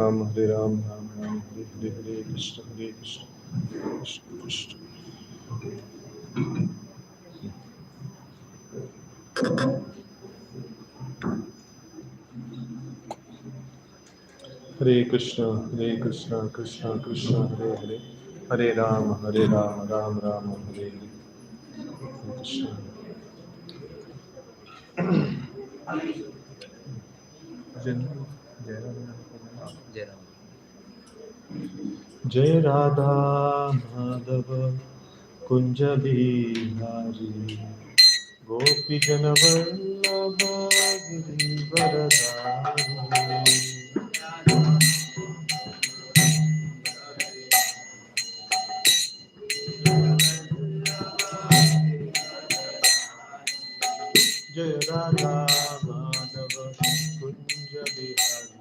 Ram, Ram Ram, Hare Hare, Hare Krishna, Krishna Krishna. Hare Krishna, Krishna Krishna, Hare Hare, Hare Ram, Ram Ram, Hare Hare. Hare Krishna. Jai Radha Madhava Kunja Bihari Gopi Jana Vallabha Giridharadhari Jai Radha Madhava Kunja Bihari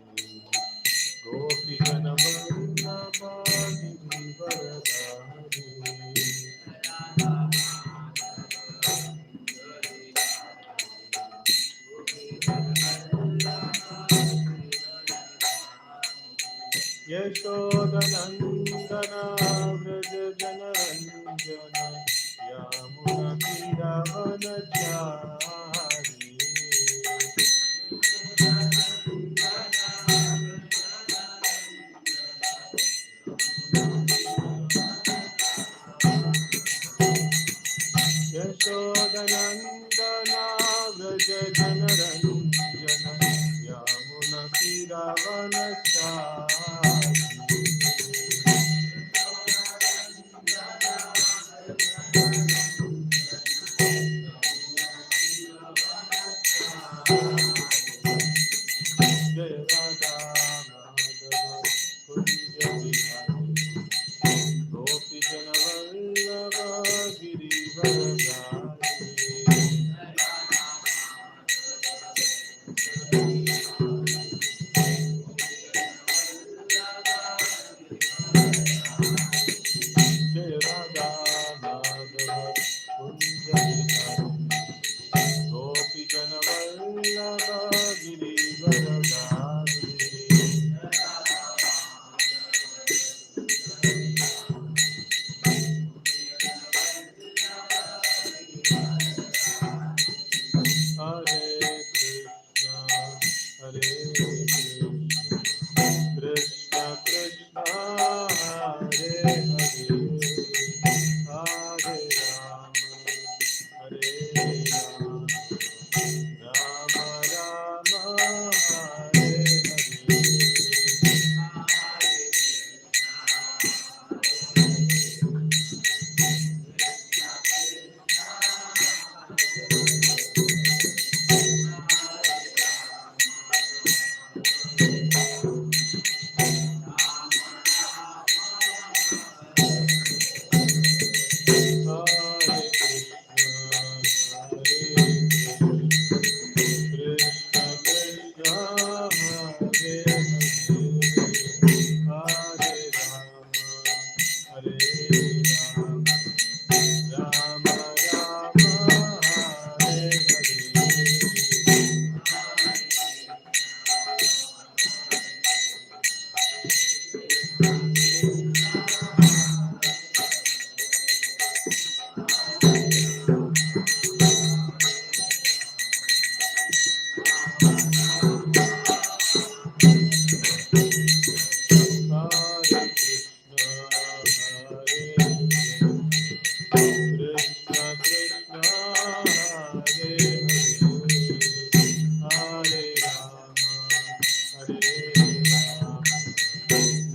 Gopi Jana Vallabha Giridharadhari Yashodanandana Vraja Janaranjana Yamuna Kidavanachari Yashodanandana Vraja Janaranjana Yamuna Kidavanachari Jai Radha Madhava Kunja Bihari Gopi Jana Vallabha Giridharadhari Jai Radha Madhava Kunja Bihari Gopi Jana Vallabha Giridharadhari Hare Krishna, Hare Krishna, Krishna Krishna, Hare Hare, Hare Rama, Hare Rama, Rama Rama, Hare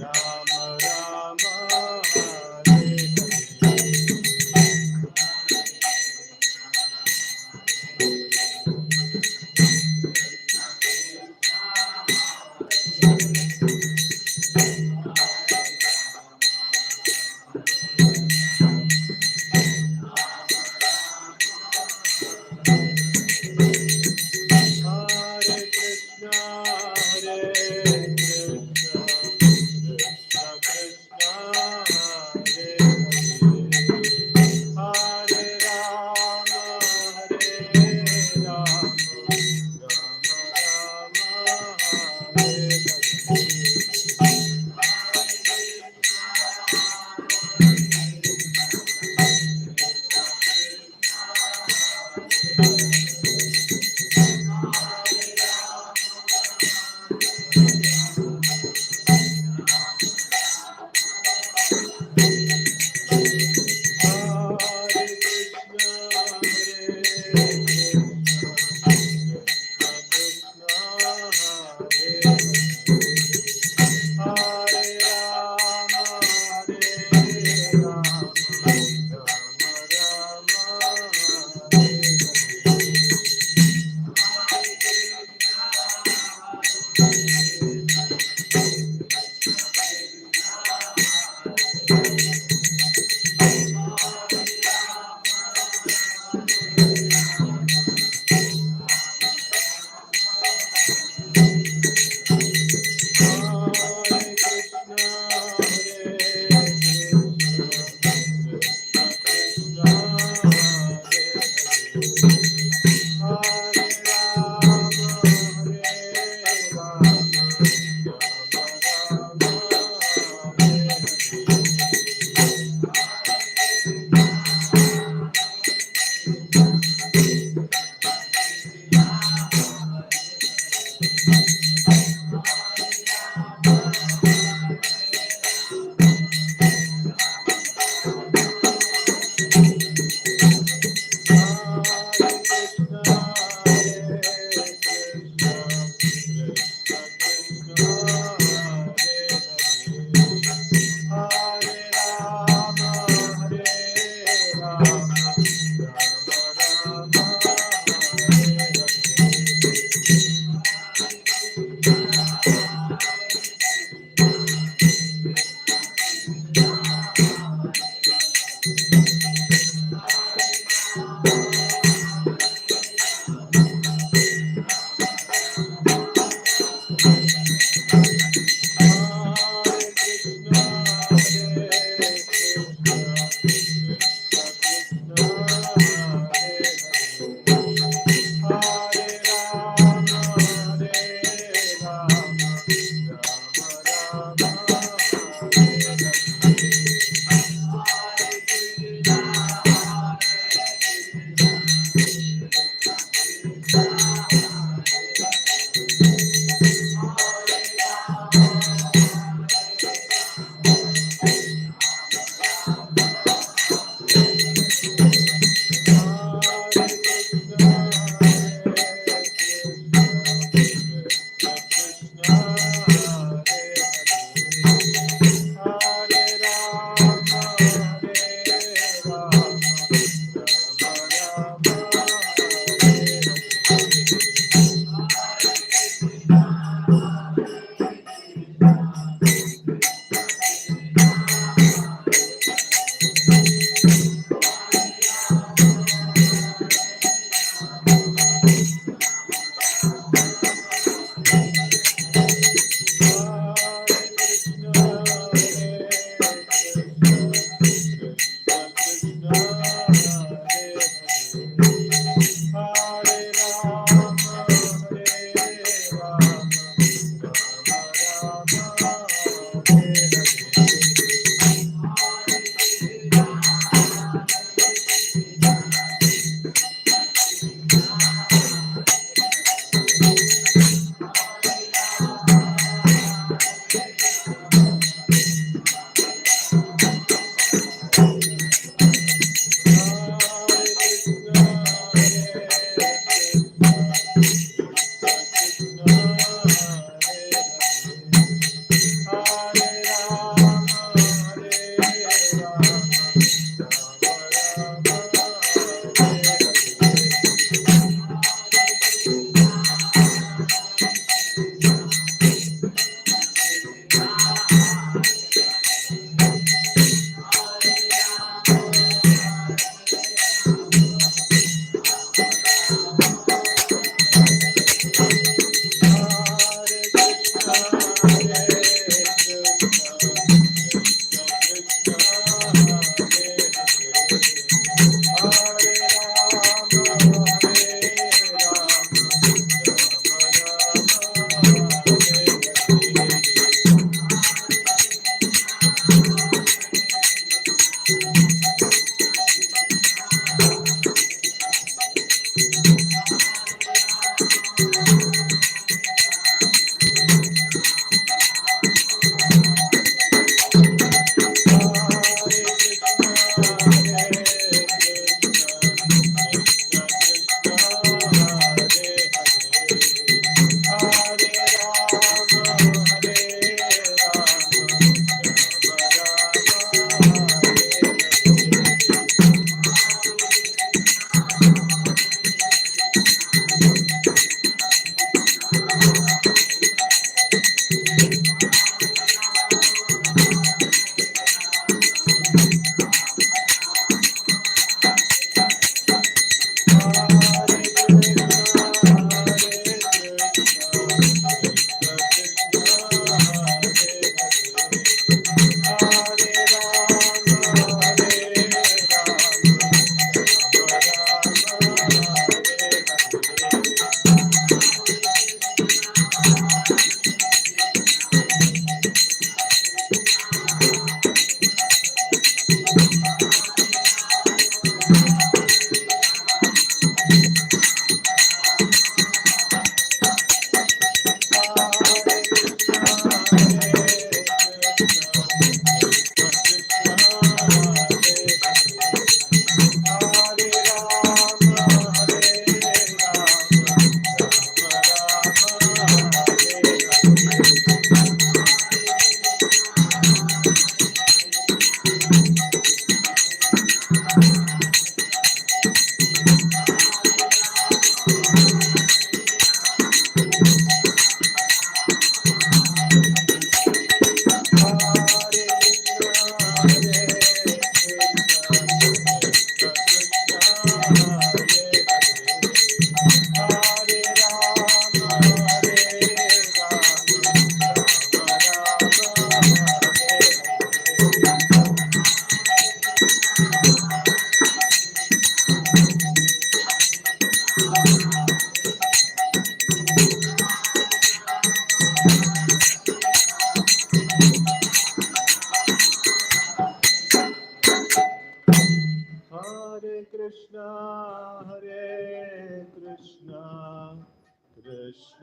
Rama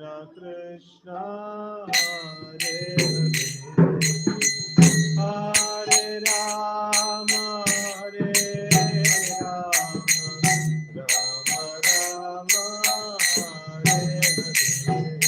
Krishna Krishna Hare Hare Hare Rama Hare Rama Rama Rama Hare Hare.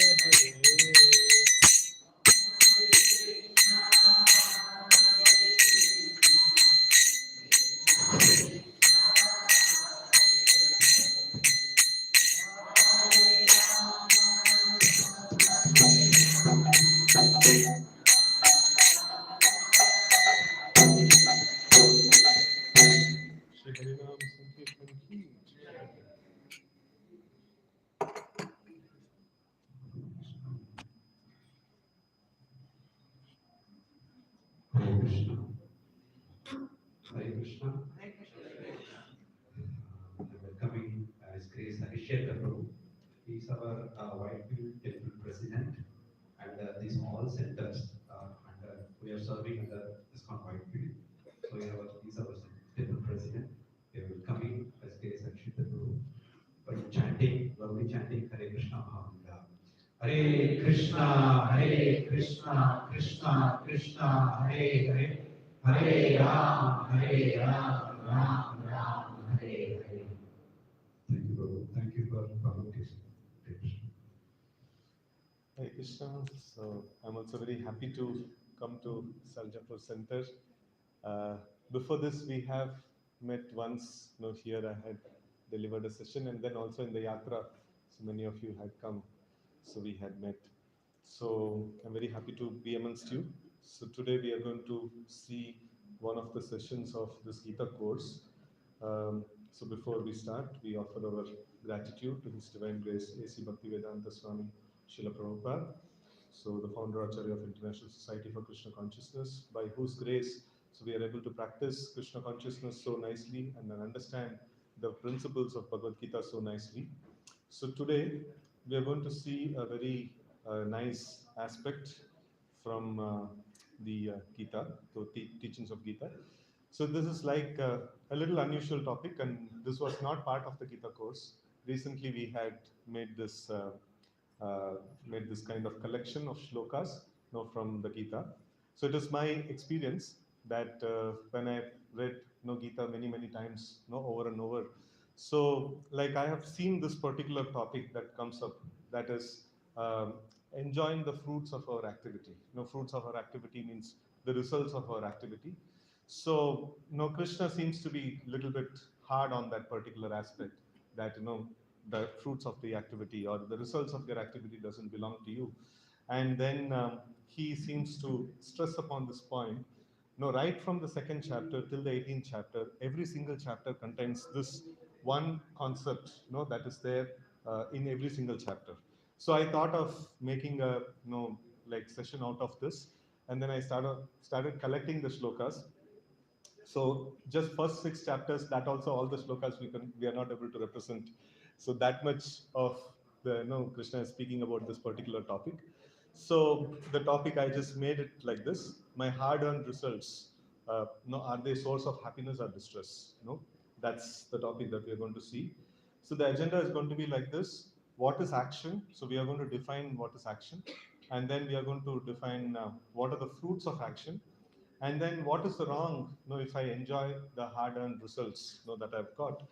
Hare Krishna, Hare Krishna, Krishna Krishna, Hare Hare, Hare Rama, Hare Rama, Rama Rama, Hare Hare. Shri Harinam Sankirtan ki jai. Hare Krishna. Hare Krishna. Welcoming His Grace Hariksetra Prabhu. He is our Whitefield Temple President, and these all centers under we are serving under ISKCON Whitefield. So he is our Temple President. We are welcoming His Grace Hariksetra Prabhu by chanting, lovely chanting Hare Krishna Mahamantra. Hare Krishna, Hare Krishna, Krishna Krishna, Hare Hare, Hare Ram, Hare Ram, Ram Ram, Hare Hare. Thank you, Prabhu. Thank you for invitation. Hare Krishna. Hare Krishna. So I'm also very happy to come to Sarjapur Center. Uh, Before this, we have met once. Here I had delivered a session, and then also in the yatra, so many of you had come. So we had met. So I'm very happy to be amongst you. So today we are going to see one of the sessions of this Gita course. So before we start, we offer our gratitude to His Divine Grace A.C. Bhaktivedanta Swami Srila Prabhupada, so the founder Acharya of International Society for Krishna Consciousness, by whose grace so we are able to practice Krishna consciousness so nicely and then understand the principles of Bhagavad Gita so nicely. So today we are going to see a very nice aspect from the Gita, the teachings of Gita. So this is like a little unusual topic, and this was not part of the Gita course. Recently, we had made this uh, made this kind of collection of shlokas, from the Gita. So it is my experience that when I read Gita many times, over and over. So like I have seen this particular topic that comes up, that is um, enjoying the fruits of our activity. Fruits of our activity means the results of our activity. So, Krishna seems to be a little bit hard on that particular aspect, that, the fruits of the activity or the results of your activity doesn't belong to you. And then he seems to stress upon this point. Right from the second chapter till the 18th chapter, every single chapter contains this one concept, that is there in every single chapter. So I thought of making a, like session out of this, and then I started collecting the shlokas. So just first 6 chapters, that also all the shlokas we are not able to represent. So that much of the Krishna is speaking about this particular topic. So the topic I just made it like this: my hard-earned results, are they source of happiness or distress? That's the topic that we are going to see. So the agenda is going to be like this: what is action? So we are going to define what is action, and then we are going to define what are the fruits of action, and then what is the wrong, if I enjoy the hard-earned results, that I've got,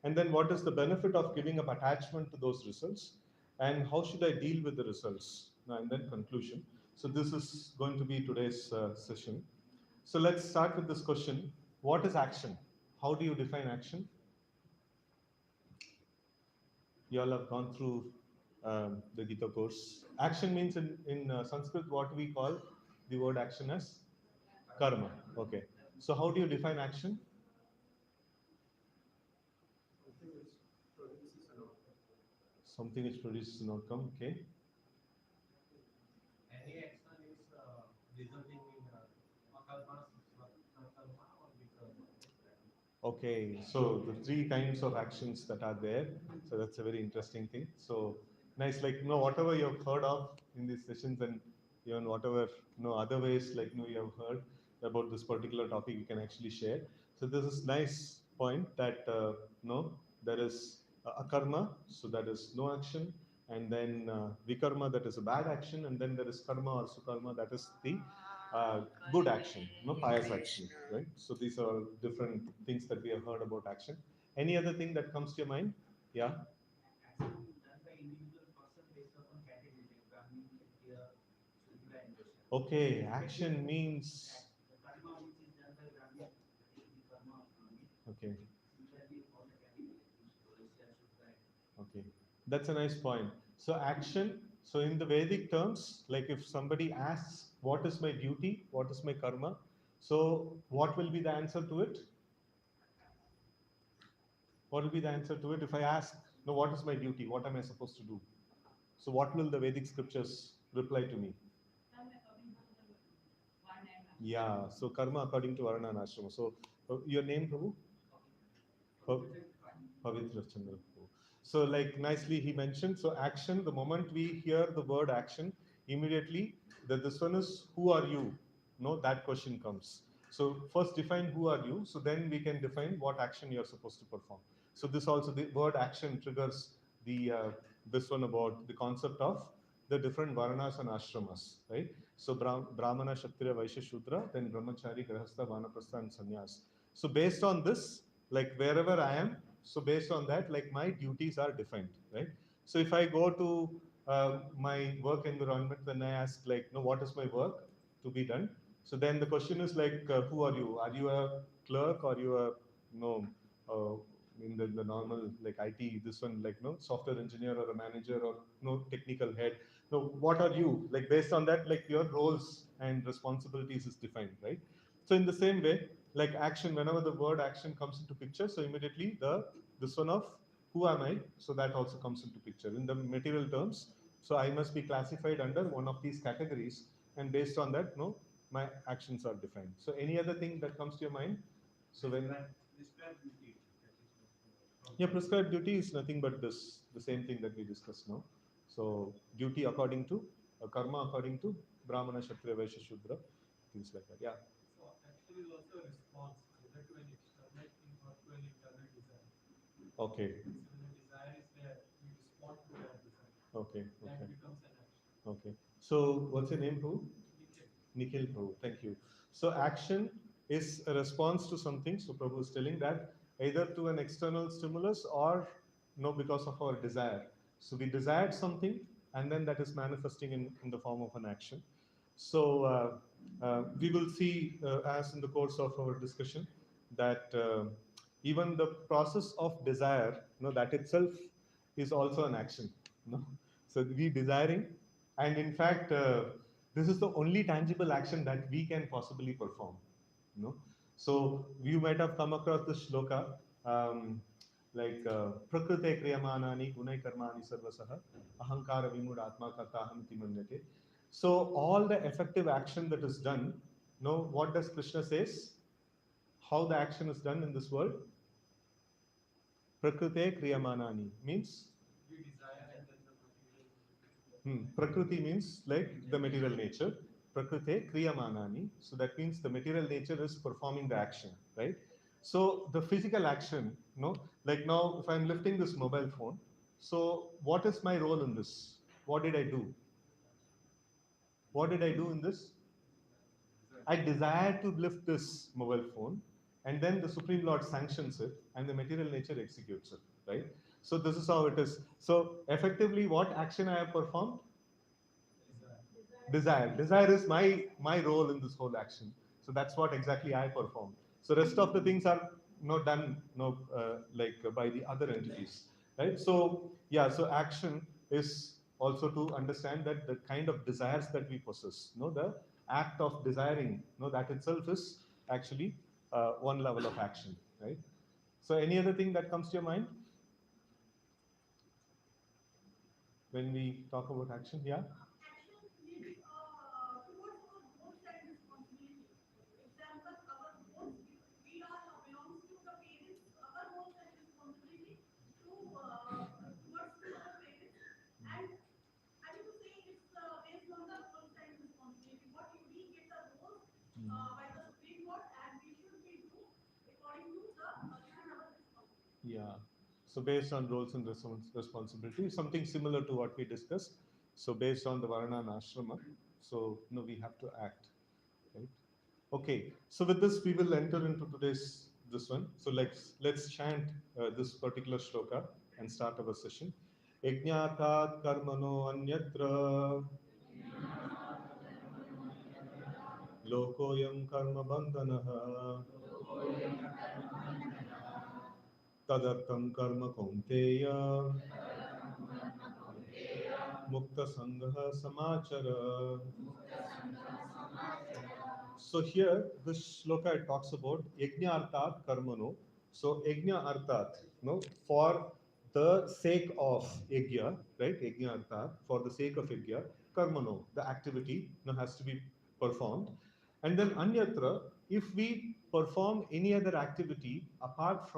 and then what is the benefit of giving up attachment to those results, and how should I deal with the results, and then conclusion. So this is going to be today's session. So let's start with this question: what is action? How do you define action? You all have gone through the Gita course. Action means in Sanskrit what we call the word action as karma. Okay. So how do you define action? Something which produces an outcome. Okay. Any action is resulting in akarma, sakarma, or vikarma. Okay, so the three kinds of actions that are there. So that's a very interesting thing. So nice, like whatever you have heard of in these sessions, and even whatever other ways like you have heard about this particular topic, you can actually share. So this is nice point that there is a karma, so that is no action, and then vikarma, that is a bad action, and then there is karma or sukarma, that is the uh, good action, pious action, right? So these are different things that we have heard about action. Any other thing that comes to your mind? Yeah. Action done by individual person based upon category like Brahmin, Kshatriya, Shudra, and Vaishya. Okay, action means. The karma which is done by Brahmin, that is the karma of Brahmin. Okay. Similarly, all the category like Vaishya, Shudra, and Okay, that's a nice point. So action. So in the Vedic terms, like if somebody asks, "What is my duty? What is my karma?" So what will be the answer to it? What will be the answer to it if I ask, "No, what is my duty? What am I supposed to do?" So what will the Vedic scriptures reply to me? Yeah, so karma according to Varna and Ashrama. So your name, Prabhu? Pa- Pavitra Chandra Prabhu. So like nicely he mentioned, so action, the moment we hear the word action, immediately that this one is who are you? No, that question comes. So first define who are you, so then we can define what action you are supposed to perform. So this also, the word action triggers the this one about the concept of the different varnas and ashramas, right? So Brahmana, Kshatriya, Vaishya, Shudra, then Brahmachari, Grahastha, Vanaprastha, and Sannyas. So based on this, like wherever I am, so based on that, like my duties are defined, right? So if I go to my work environment, then I ask like, no, what is my work to be done? So then the question is like, who are you? Are you a clerk or you a uh, in the normal like IT, this one like software engineer or a manager or technical head? So what are you? Like based on that, like your roles and responsibilities is defined, right? So in the same way, like action, whenever the word action comes into picture, so immediately this one of who am I, so that also comes into picture in the material terms. So I must be classified under one of these categories, and based on that, my actions are defined. So any other thing that comes to your mind? So when prescribed duty. That is yeah, prescribed duty is nothing but this, the same thing that we discussed now. So duty according to karma according to Brahmana, Kshatriya, Vaishya, Shudra, things like that. Yeah. so action is also a response either to an external thing or to an internal desire. Okay. So when the desire is there, we respond to that desire. Okay. That Okay. becomes an action. Okay. So what's your name, Prabhu? Nikhil. Nikhil Prabhu. Thank you. So action is a response to something. So Prabhu is telling that either to an external stimulus or no, because of our desire. So we desired something, and then that is manifesting in the form of an action. So we will see as in the course of our discussion that even the process of desire, that itself is also an action. So we desiring, and in fact, this is the only tangible action that we can possibly perform. So you might have come across this shloka, like prakrite kriyamanani gunai karmani sarvasaha ahankara vimud atma kartaham manyate. So all the effective action that is done, what does Krishna says? How the action is done in this world? Prakrite kriyamanani means We desire and then the material. Prakriti means like the material nature. Prakrite kriyamanani. So that means the material nature is performing the action, right? So the physical action, like now if I'm lifting this mobile phone, so what is my role in this? What did I do? What did I do in this? I desire to lift this mobile phone, and then the Supreme Lord sanctions it, and the material nature executes it, right? So this is how it is. So effectively, what action I have performed? Desire is my role in this whole action. So that's what exactly I perform. So rest of the things are not done like by the other entities, right? So yeah, so action is also to understand that the kind of desires that we possess, the act of desiring, that itself is actually one level of action, right? So any other thing that comes to your mind when we talk about action? Yeah. Action means towards our goals and responsibility. Example, our goals, we are belongs to the parents, our goals and responsibility to towards to our parents. And I mean to say it's based on the roles and responsibility. What we get the roles by the Supreme Court, and we should be do according to the given our responsibility. Yeah. So based on roles and responsibilities, something similar to what we discussed. So based on the Varna and Ashrama, so we have to act, right? Okay. So with this, we will enter into today's this one. So let's chant this particular shloka and start our session. Yajñātāt karmano anyatra lokoyam karma bandhanah tadartam karma kaunteya mukta sangha samachara. So here, this shloka it talks about yajna artat karmano. So yajna artat, for the sake of yajna, right? Yajna artat, for the sake of yajna, karmano, the activity has to be performed. And then anyatra, if we perform any other activity apart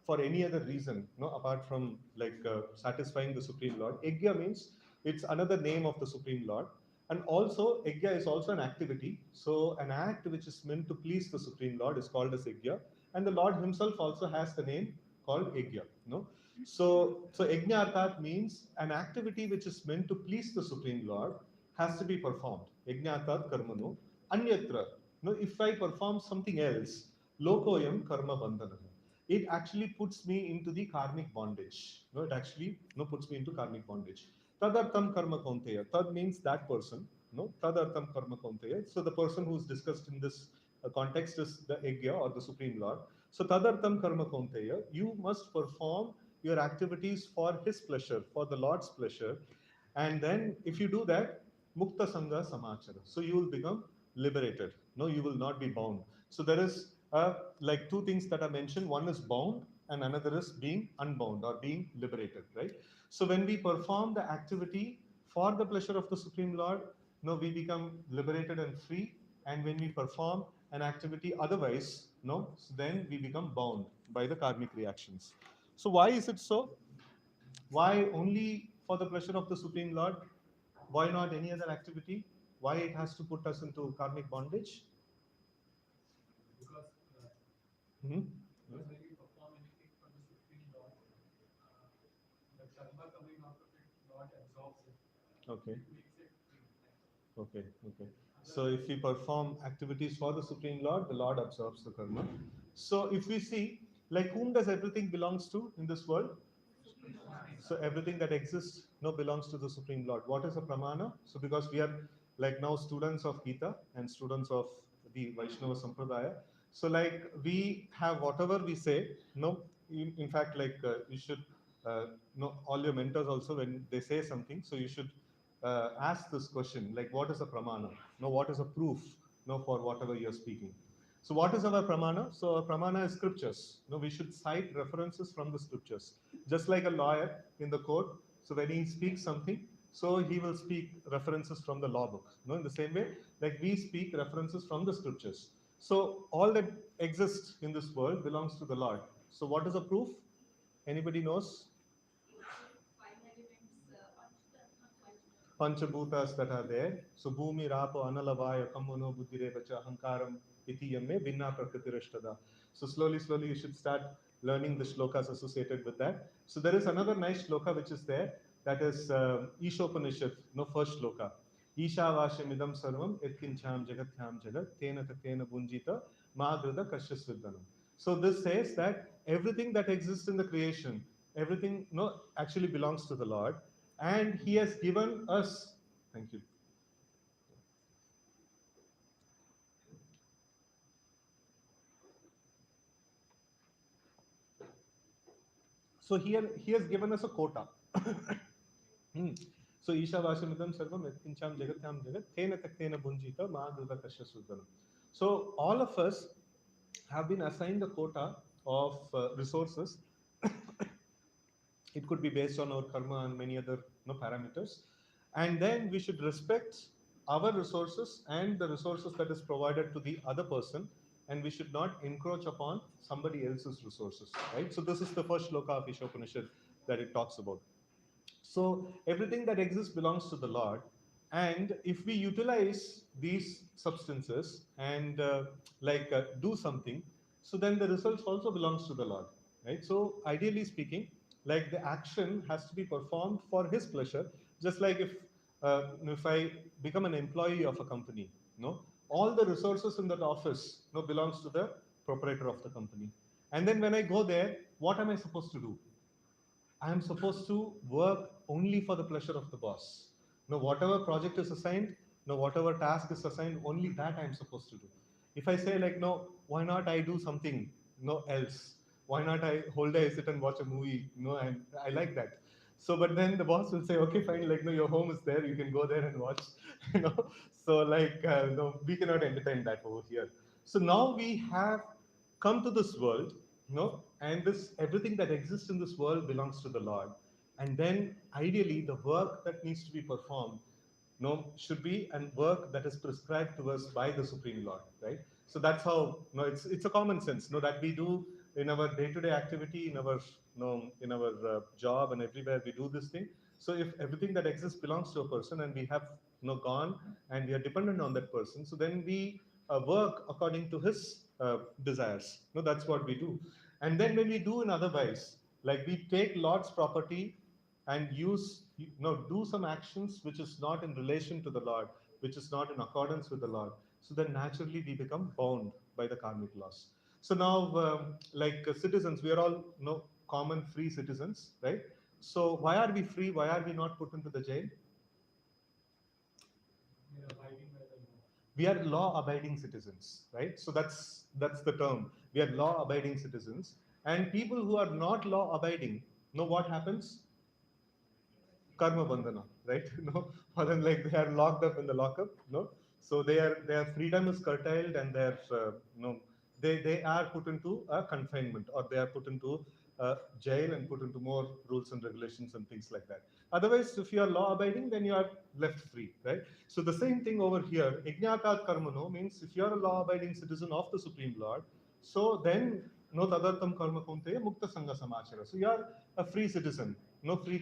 for any other reason, apart from like satisfying the Supreme Lord, yajna means it's another name of the Supreme Lord. And also, yajna is also an activity. So, an act which is meant to please the Supreme Lord is called as yajna. And the Lord Himself also has the name called yajna. So yajna artat means an activity which is meant to please the Supreme Lord has to be performed. Yajna artat karmano. Anyatra. If I perform something else, lokoyam karma bandhana. It actually puts me into the karmic bondage. It actually puts me into karmic bondage. Tadartam karma kaunteya. Tad means that person. Tadartam karma kaunteya. So the person who is discussed in this context is the Yajna or the Supreme Lord. So tadartam karma kaunteya. You must perform your activities for His pleasure, for the Lord's pleasure. And then if you do that, mukta sangha samachara. So you will become liberated. No, you will not be bound. So there is like two things that are mentioned. One is bound and another is being unbound or being liberated, right? So when we perform the activity for the pleasure of the Supreme Lord, we become liberated and free. And when we perform an activity otherwise, so then we become bound by the karmic reactions. So why is it so? Why only for the pleasure of the Supreme Lord? Why not any other activity? Why it has to put us into karmic bondage? Because Hmm? because when we perform anything for the Supreme Lord, uh, the karma coming out of it, Lord absorbs it. Okay. It makes it free. Okay, okay. So if we perform activities for the Supreme Lord, the Lord absorbs the karma. So if we see, like whom does everything belongs to in this world? So everything that exists belongs to the Supreme Lord. What is a pramana? So because we are like now students of Gita and students of the Vaishnava Sampradaya, so like we have whatever we say, in fact like you should all your mentors also when they say something, so you should ask this question like what is a pramana? What is a proof for whatever you're speaking? So what is our pramana? So our pramana is scriptures. We should cite references from the scriptures. Just like a lawyer in the court, so when he speaks something, so he will speak references from the law book. In the same way, like we speak references from the scriptures. So all that exists in this world belongs to the Lord. So what is the proof? Anybody knows? Five elements, Panchabhutas that are there. So Bhumi, Rapo, Analavaya, Kamano, Buddhirevacha, Hankaram, Itiyame, Vinna Prakritirashtada. So slowly you should start learning the shlokas associated with that. So there is another nice shloka which is there. That is Ishopanishad, first shloka. Isha Vashimidam Sarvam, Etkincham Jagathyam Jagat, Tena Tatena Bunjita, Mahagrada Kashyasvidhanam. So this says that everything that exists in the creation, everything actually belongs to the Lord. And He has given us, thank you. So here He has given us a quota. So Isha Vashamidam Sarvam Yatkincham Jagatyam Jagat Tena Taktena Bunjita Mahadruta Kasha Sudhanam. So all of us have been assigned a quota of resources. It could be based on our karma and many other parameters. And then we should respect our resources and the resources that is provided to the other person. And we should not encroach upon somebody else's resources, right? So this is the first shloka of Ishopanishad that it talks about. So everything that exists belongs to the Lord. And if we utilize these substances and do something, so then the results also belongs to the Lord, right? So ideally speaking, like the action has to be performed for His pleasure. Just like if I become an employee of a company, all the resources in that office, belongs to the proprietor of the company. And then when I go there, what am I supposed to do? I am supposed to work only for the pleasure of the boss. No, whatever project is assigned, no, whatever task is assigned, only that I am supposed to do. If I say like, no, why not I do something, no else? Why not I whole day sit and watch a movie? And I like that. So, but then the boss will say, okay, fine, like, no, your home is there, you can go there and watch, you know. So, no, we cannot entertain that over here. So now we have come to this world, and this everything that exists in this world belongs to the Lord. And then ideally the work that needs to be performed, should be and work that is prescribed to us by the Supreme Lord, right? So that's how, it's a common sense, that we do in our day-to-day activity, in our, job and everywhere we do this thing. So if everything that exists belongs to a person and we have, gone and we are dependent on that person, so then we work according to his desires. That's what we do. And then when we do in otherwise, like we take Lord's property and do some actions which is not in relation to the Lord, which is not in accordance with the Lord, so then naturally we become bound by the karmic laws. So now, citizens, we are all common free citizens, right? So why are we free? Why are we not put into the jail? We are law abiding citizens, right? So that's the term. We are law abiding citizens. And people who are not law abiding, know what happens? Karma bandhana, right? For them, like they are locked up in the lockup, so their freedom is curtailed, and they are put into a confinement, or they are put into jail and put into more rules and regulations and things like that. Otherwise, if you are law abiding, then you are left free, right? So the same thing over here, Ijñātāt karmano means if you are a law abiding citizen of the Supreme Lord, so then no tadartam karma kunteya mukta sangha samachara. So you are a free citizen, free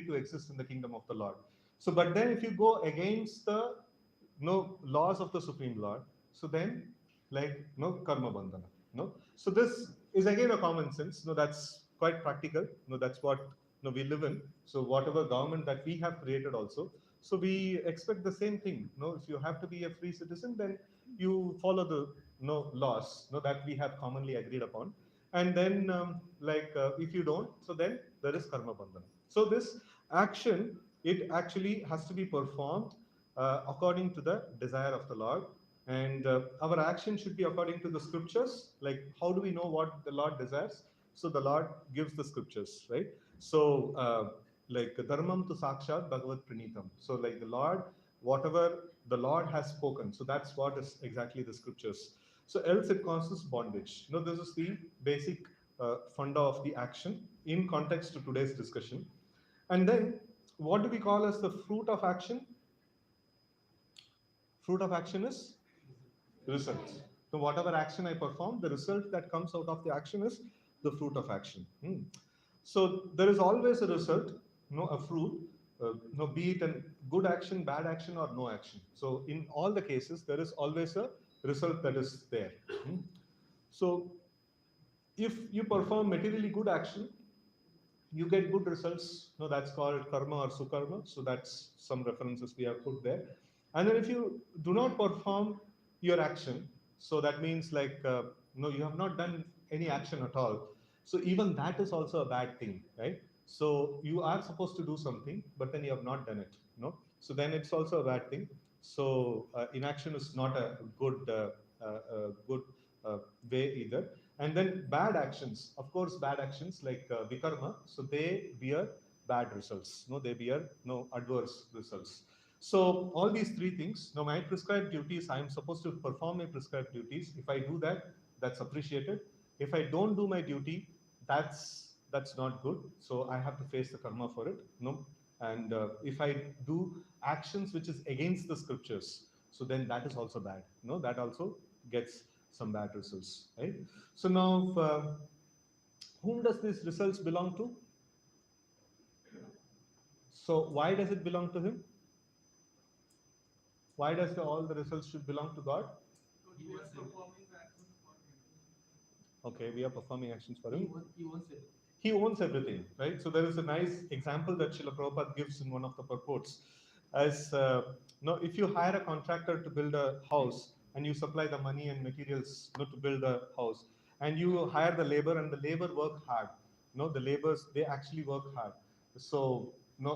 to exist in the kingdom of the Lord. So, but then if you go against the laws of the Supreme Lord, so then karma bandhana. So this is again a common sense. That's quite practical. That's what we live in. So whatever government that we have created also, so we expect the same thing. If you have to be a free citizen, then you follow the laws that we have commonly agreed upon. And then if you don't, so then there is karma bandhana. So this action, it actually has to be performed according to the desire of the Lord. And our action should be according to the scriptures. Like, how do we know what the Lord desires? So the Lord gives the scriptures, right? So like dharmam to sakshat bhagavat pranitam. So like the Lord, whatever the Lord has spoken, so that's what is exactly the scriptures. So else it causes bondage. This is the basic funda of the action in context to today's discussion. And then what do we call as the fruit of action? Fruit of action is results. So whatever action I perform, the result that comes out of the action is the fruit of action. So there is always a result, a fruit, be it a good action, bad action, or no action. So in all the cases, there is always a result that is there. So if you perform materially good action, you get good results. That's called karma or sukarma. So that's some references we have put there. And then if you do not perform your action, so that means you have not done any action at all. So even that is also a bad thing, right? So you are supposed to do something, but then you have not done it. So then it's also a bad thing. So inaction is not a good way either. And then bad actions, of course, bad actions like vikarma, so they bear bad results. No, they bear no adverse results. So all these three things. Now my prescribed duties, I am supposed to perform my prescribed duties. If I do that, that's appreciated. If I don't do my duty, that's not good. So I have to face the karma for it. No, and if I do actions which is against the scriptures, so then that is also bad. No, that also gets some bad results. Right. So now, whom does these results belong to? So why does it belong to him? Why does all the results should belong to God? So we are performing the actions for him. Okay, we are performing actions for He him. wants, he wants it. He owns everything, right? So there is a nice example that Srila Prabhupada gives in one of the purports. As no, if you hire a contractor to build a house and you supply the money and materials, to build a house, and you hire the labor and the labor work hard, the laborers they actually work hard. So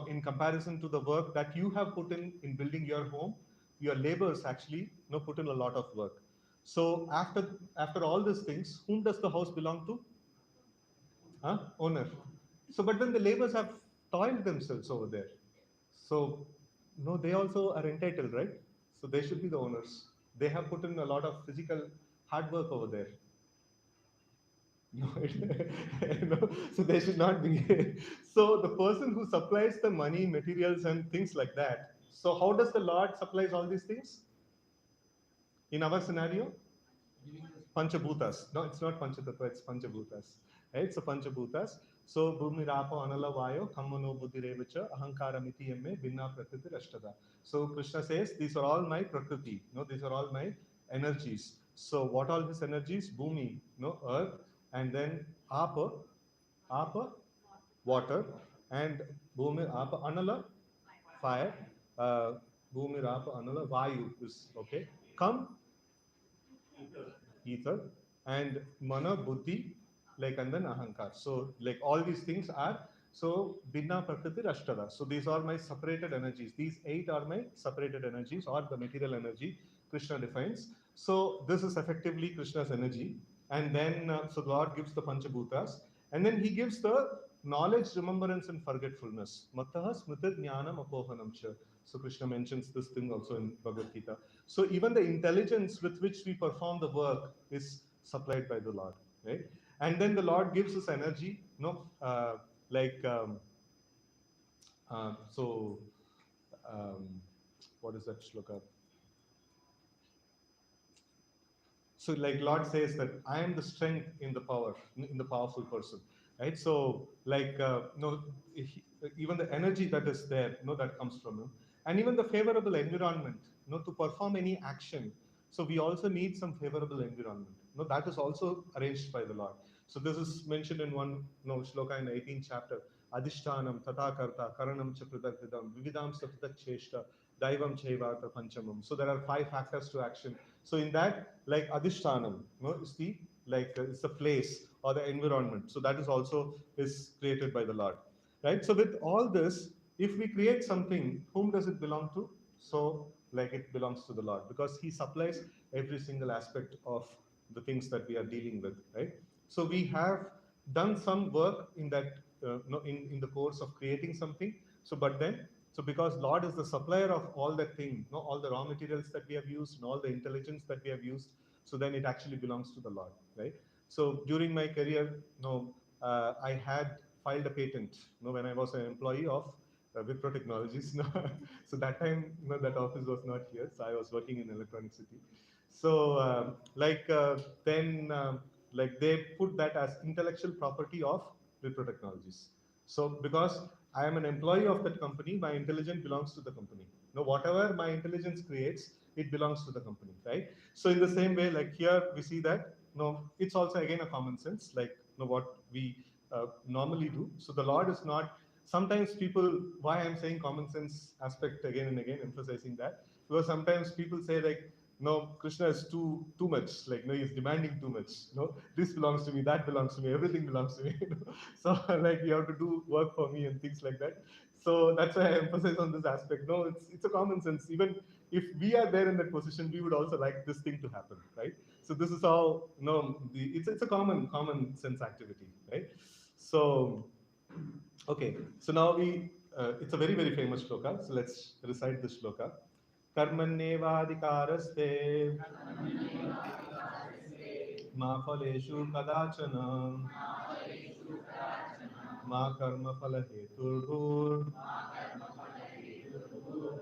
in comparison to the work that you have put in building your home, your laborers actually put in a lot of work. So after all these things, whom does the house belong to? Owner. So, but then the laborers have toiled themselves over there. So, no, they also are entitled, right? So they should be the owners. They have put in a lot of physical hard work over there. No, no, so they should not be. So the person who supplies the money, materials, and things like that. So how does the Lord supplies all these things? In our scenario, Giving us Panchabhutas. No, it's not Panchatattva, it's Panchabhutas. Right? So Panchabhutas. So Bhumi Rapa Anala Vayo Kammano Buddhirevacha Ahankara Miti Emme Binna Prakriti Rashtada. So Krishna says, these are all my Prakriti. These are all my energies. So what all his energies? Bhumi, earth, and then Apa, Apa, water, and Bhumi Apa Anala, fire. Uh, Bhumi Rapa Anala Vayu is okay. Come, ether, and mana, buddhi, like, and then ahankar. So like all these things are, so binna prakriti rashtada. So these are my separated energies. These eight are my separated energies, or the material energy Krishna defines. So this is effectively Krishna's energy. And then so Lord gives the panchabhutas, and then he gives the knowledge, remembrance, and forgetfulness. Mataha smritit jnanam apohanam cha. So Krishna mentions this thing also in Bhagavad Gita. So even the intelligence with which we perform the work is supplied by the Lord, right? And then the Lord gives us energy, like so. Um, what is that shloka? So like Lord says that I am the strength in the power, in the powerful person, right? So like even the energy that is there, that comes from him, and even the favorable environment, to perform any action. So we also need some favorable environment. That is also arranged by the Lord. So this is mentioned in one shloka in the 18th chapter. Adhishtanam tata karta karanam cha pradarthidam vividam sapratak cheshta daivam chevata panchamam. So there are five factors to action. So in that, like adhishtanam, is the like it's the place or the environment. So that is also is created by the Lord, right? So with all this, if we create something, whom does it belong to? So like it belongs to the Lord because He supplies every single aspect of the things that we are dealing with, right? So we have done some work in that, in the course of creating something. So but then so because Lord is the supplier of all that thing, all the raw materials that we have used and all the intelligence that we have used, so then it actually belongs to the Lord, right? So during my career, I had filed a patent, when I was an employee of Wipro Technologies. So that time, that office was not here, so I was working in Electronic City. So then like they put that as intellectual property of Wipro Technologies. So because I am an employee of that company, my intelligence belongs to the company. Whatever my intelligence creates, it belongs to the company, right? So in the same way, like here we see that it's also again a common sense, like what we normally do. So the Lord is not. Sometimes people, why I'm saying common sense aspect again and again, emphasizing that, because sometimes people say like, no, Krishna is too much. Like, no, he's demanding too much. This belongs to me, that belongs to me, everything belongs to me. So like you have to do work for me and things like that. So that's why I emphasize on this aspect. No, it's a common sense. Even if we are there in that position, we would also like this thing to happen, right? So this is how it's a common sense activity, right? So Okay, so now it's a very, very famous shloka. So let's recite this shloka. Karmanyevadikaraste ma phaleshu kadachana ma karma phala heturvur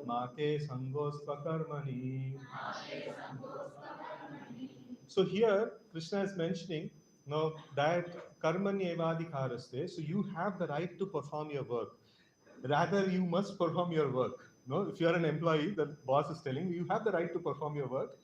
ma te sangosva karmani. So here Krishna is mentioning now that karmanyevadikaraste. So you have the right to perform your work. Rather, you must perform your work. No, if you are an employee, the boss is telling you have the right to perform your work.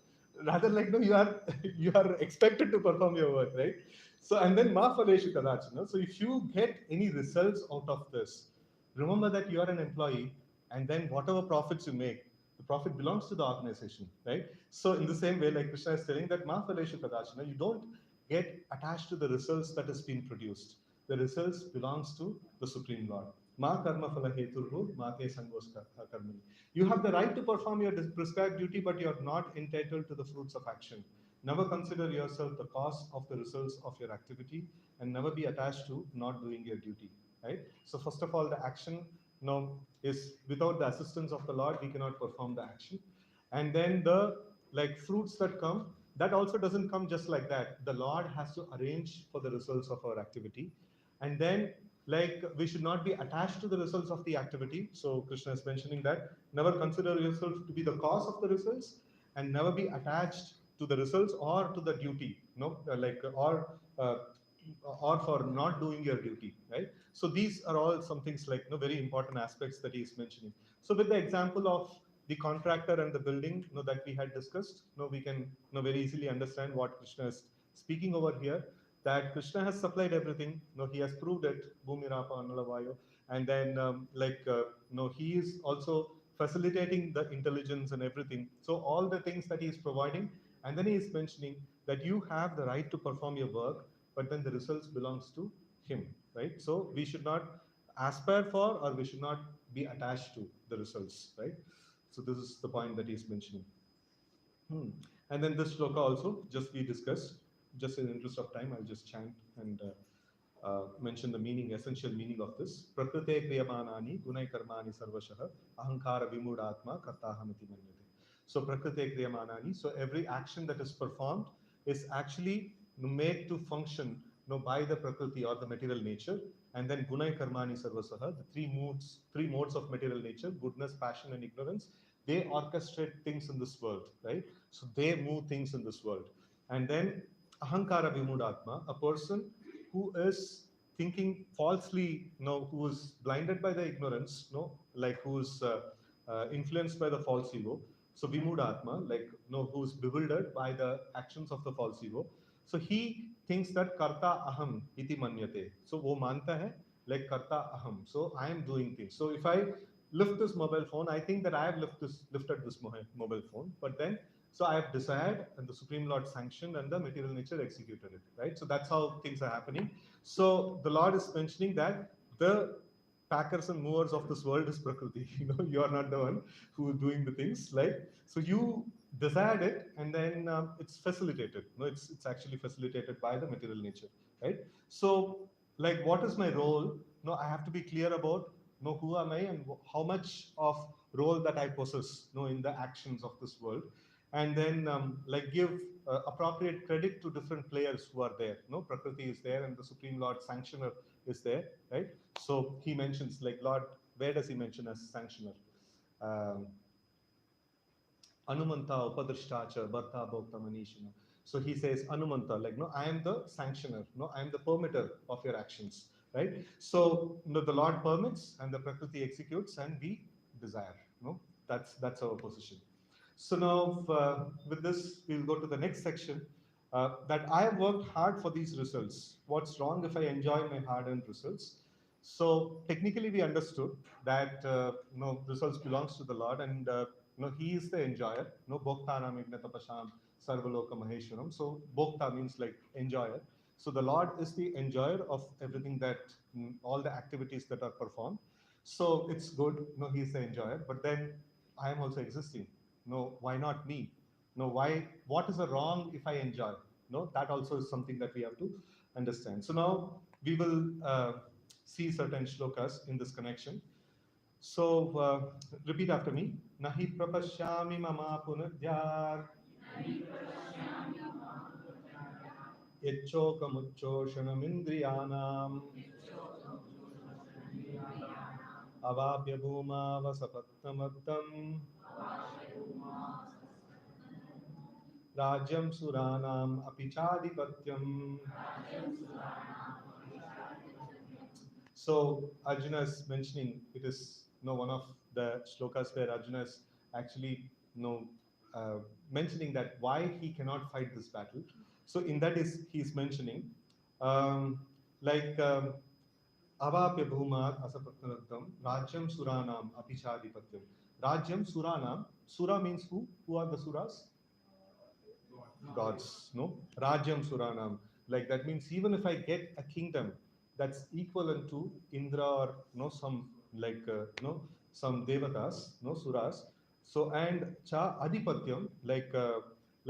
Rather, like no, you are you are expected to perform your work, right? So and then ma phaleshu kadachana. So if you get any results out of this, remember that you are an employee, and then whatever profits you make, the profit belongs to the organization, right? So in the same way, like Krishna is telling that ma phaleshu kadachana, you don't get attached to the results that has been produced. The results belongs to the Supreme Lord. Ma karma phala heturhu, ma te sangos karmani. You have the right to perform your prescribed duty, but you are not entitled to the fruits of action. Never consider yourself the cause of the results of your activity, and never be attached to not doing your duty. Right. So first of all, the action no is without the assistance of the Lord, we cannot perform the action. And then the like fruits that come, that also doesn't come just like that. The Lord has to arrange for the results of our activity, and then like we should not be attached to the results of the activity. So Krishna is mentioning that never consider yourself to be the cause of the results, and never be attached to the results or to the duty, no, uh, or for not doing your duty, right? So these are all some things like very important aspects that he is mentioning. So with the example of the contractor and the building that we had discussed, we can very easily understand what Krishna is speaking over here, that Krishna has supplied everything. He has proved it, Bhumi Rapa Anulavayo, and then he is also facilitating the intelligence and everything. So all the things that he is providing, and then he is mentioning that you have the right to perform your work, but then the results belongs to him, right? So we should not aspire for, or we should not be attached to the results, right? So this is the point that he is mentioning. Hmm. And then this shloka also, just we discussed, just in the interest of time, I'll just chant and mention the meaning, essential meaning of this. Prakrite kriyamanani gunai karmani sarvashah ahankara vimudatma kartahamiti manyate. So prakrite kriyamanani, so every action that is performed is actually made to function by the prakriti or the material nature. And then gunai karmani sarvasaha, the three modes of material nature, goodness, passion, and ignorance, they orchestrate things in this world, right? So they move things in this world. And then ahankara vimudatma, a person who is thinking falsely, who is blinded by the ignorance, like who is influenced by the false ego. So vimudatma, like who is bewildered by the actions of the false ego. So he thinks that karta aham iti manyate. So wo manta hai like karta aham. So I am doing things. So if I lift this mobile phone, I think that I have lifted this mobile phone. But then, so I have desired, and the Supreme Lord sanctioned, and the material nature executed it. Right. So that's how things are happening. So the Lord is mentioning that the packers and movers of this world is Prakriti. You are not the one who is doing the things. Like so, you desired it, and then it's facilitated. It's actually facilitated by the material nature, right? So, like, what is my role? No, I have to be clear about who am I and how much of role that I possess in the actions of this world, and then like give appropriate credit to different players who are there. Prakriti is there, and the Supreme Lord Sanctioner is there, right? So he mentions like Lord, where does he mention as sanctioner? Um, Anumanta Upadrishtacha Bharta Bhokta Manishana. So he says Anumanta, like I am the sanctioner, I am the permitter of your actions, right? So the Lord permits and the Prakriti executes and we desire. That's our position. So now with this, we'll go to the next section. That I have worked hard for these results. What's wrong if I enjoy my hard-earned results? So technically, we understood that results belongs to the Lord, and He is the enjoyer. No, Bhoktanam Ignatapasham Sarvaloka Maheshwaram. So Bhokta means like enjoyer. So the Lord is the enjoyer of everything that all the activities that are performed. So it's good. He is the enjoyer. But then I am also existing. No, why not me? No, why? What is the wrong if I enjoy? No, that also is something that we have to understand. So now we will see certain shlokas in this connection. So repeat after me. Nahi prapashyami mama punadyar yachchokamuchoshanamindriyanam avabhya bhuma vasapatnamadam rajyam suranam apichadipatyam. So Arjuna is mentioning, it is one of the shlokas where Arjuna is actually uh, mentioning that why he cannot fight this battle. So in that is he is mentioning um, like avapya bhumat asapatnaratam rajyam suranam apichadipatyam. Rajyam suranam, sura means who? Who are the suras? Gods, no? Rajyam Suranam. Like that means even if I get a kingdom that's equivalent to Indra or some like some devatas, suras. So and cha adipatyam, like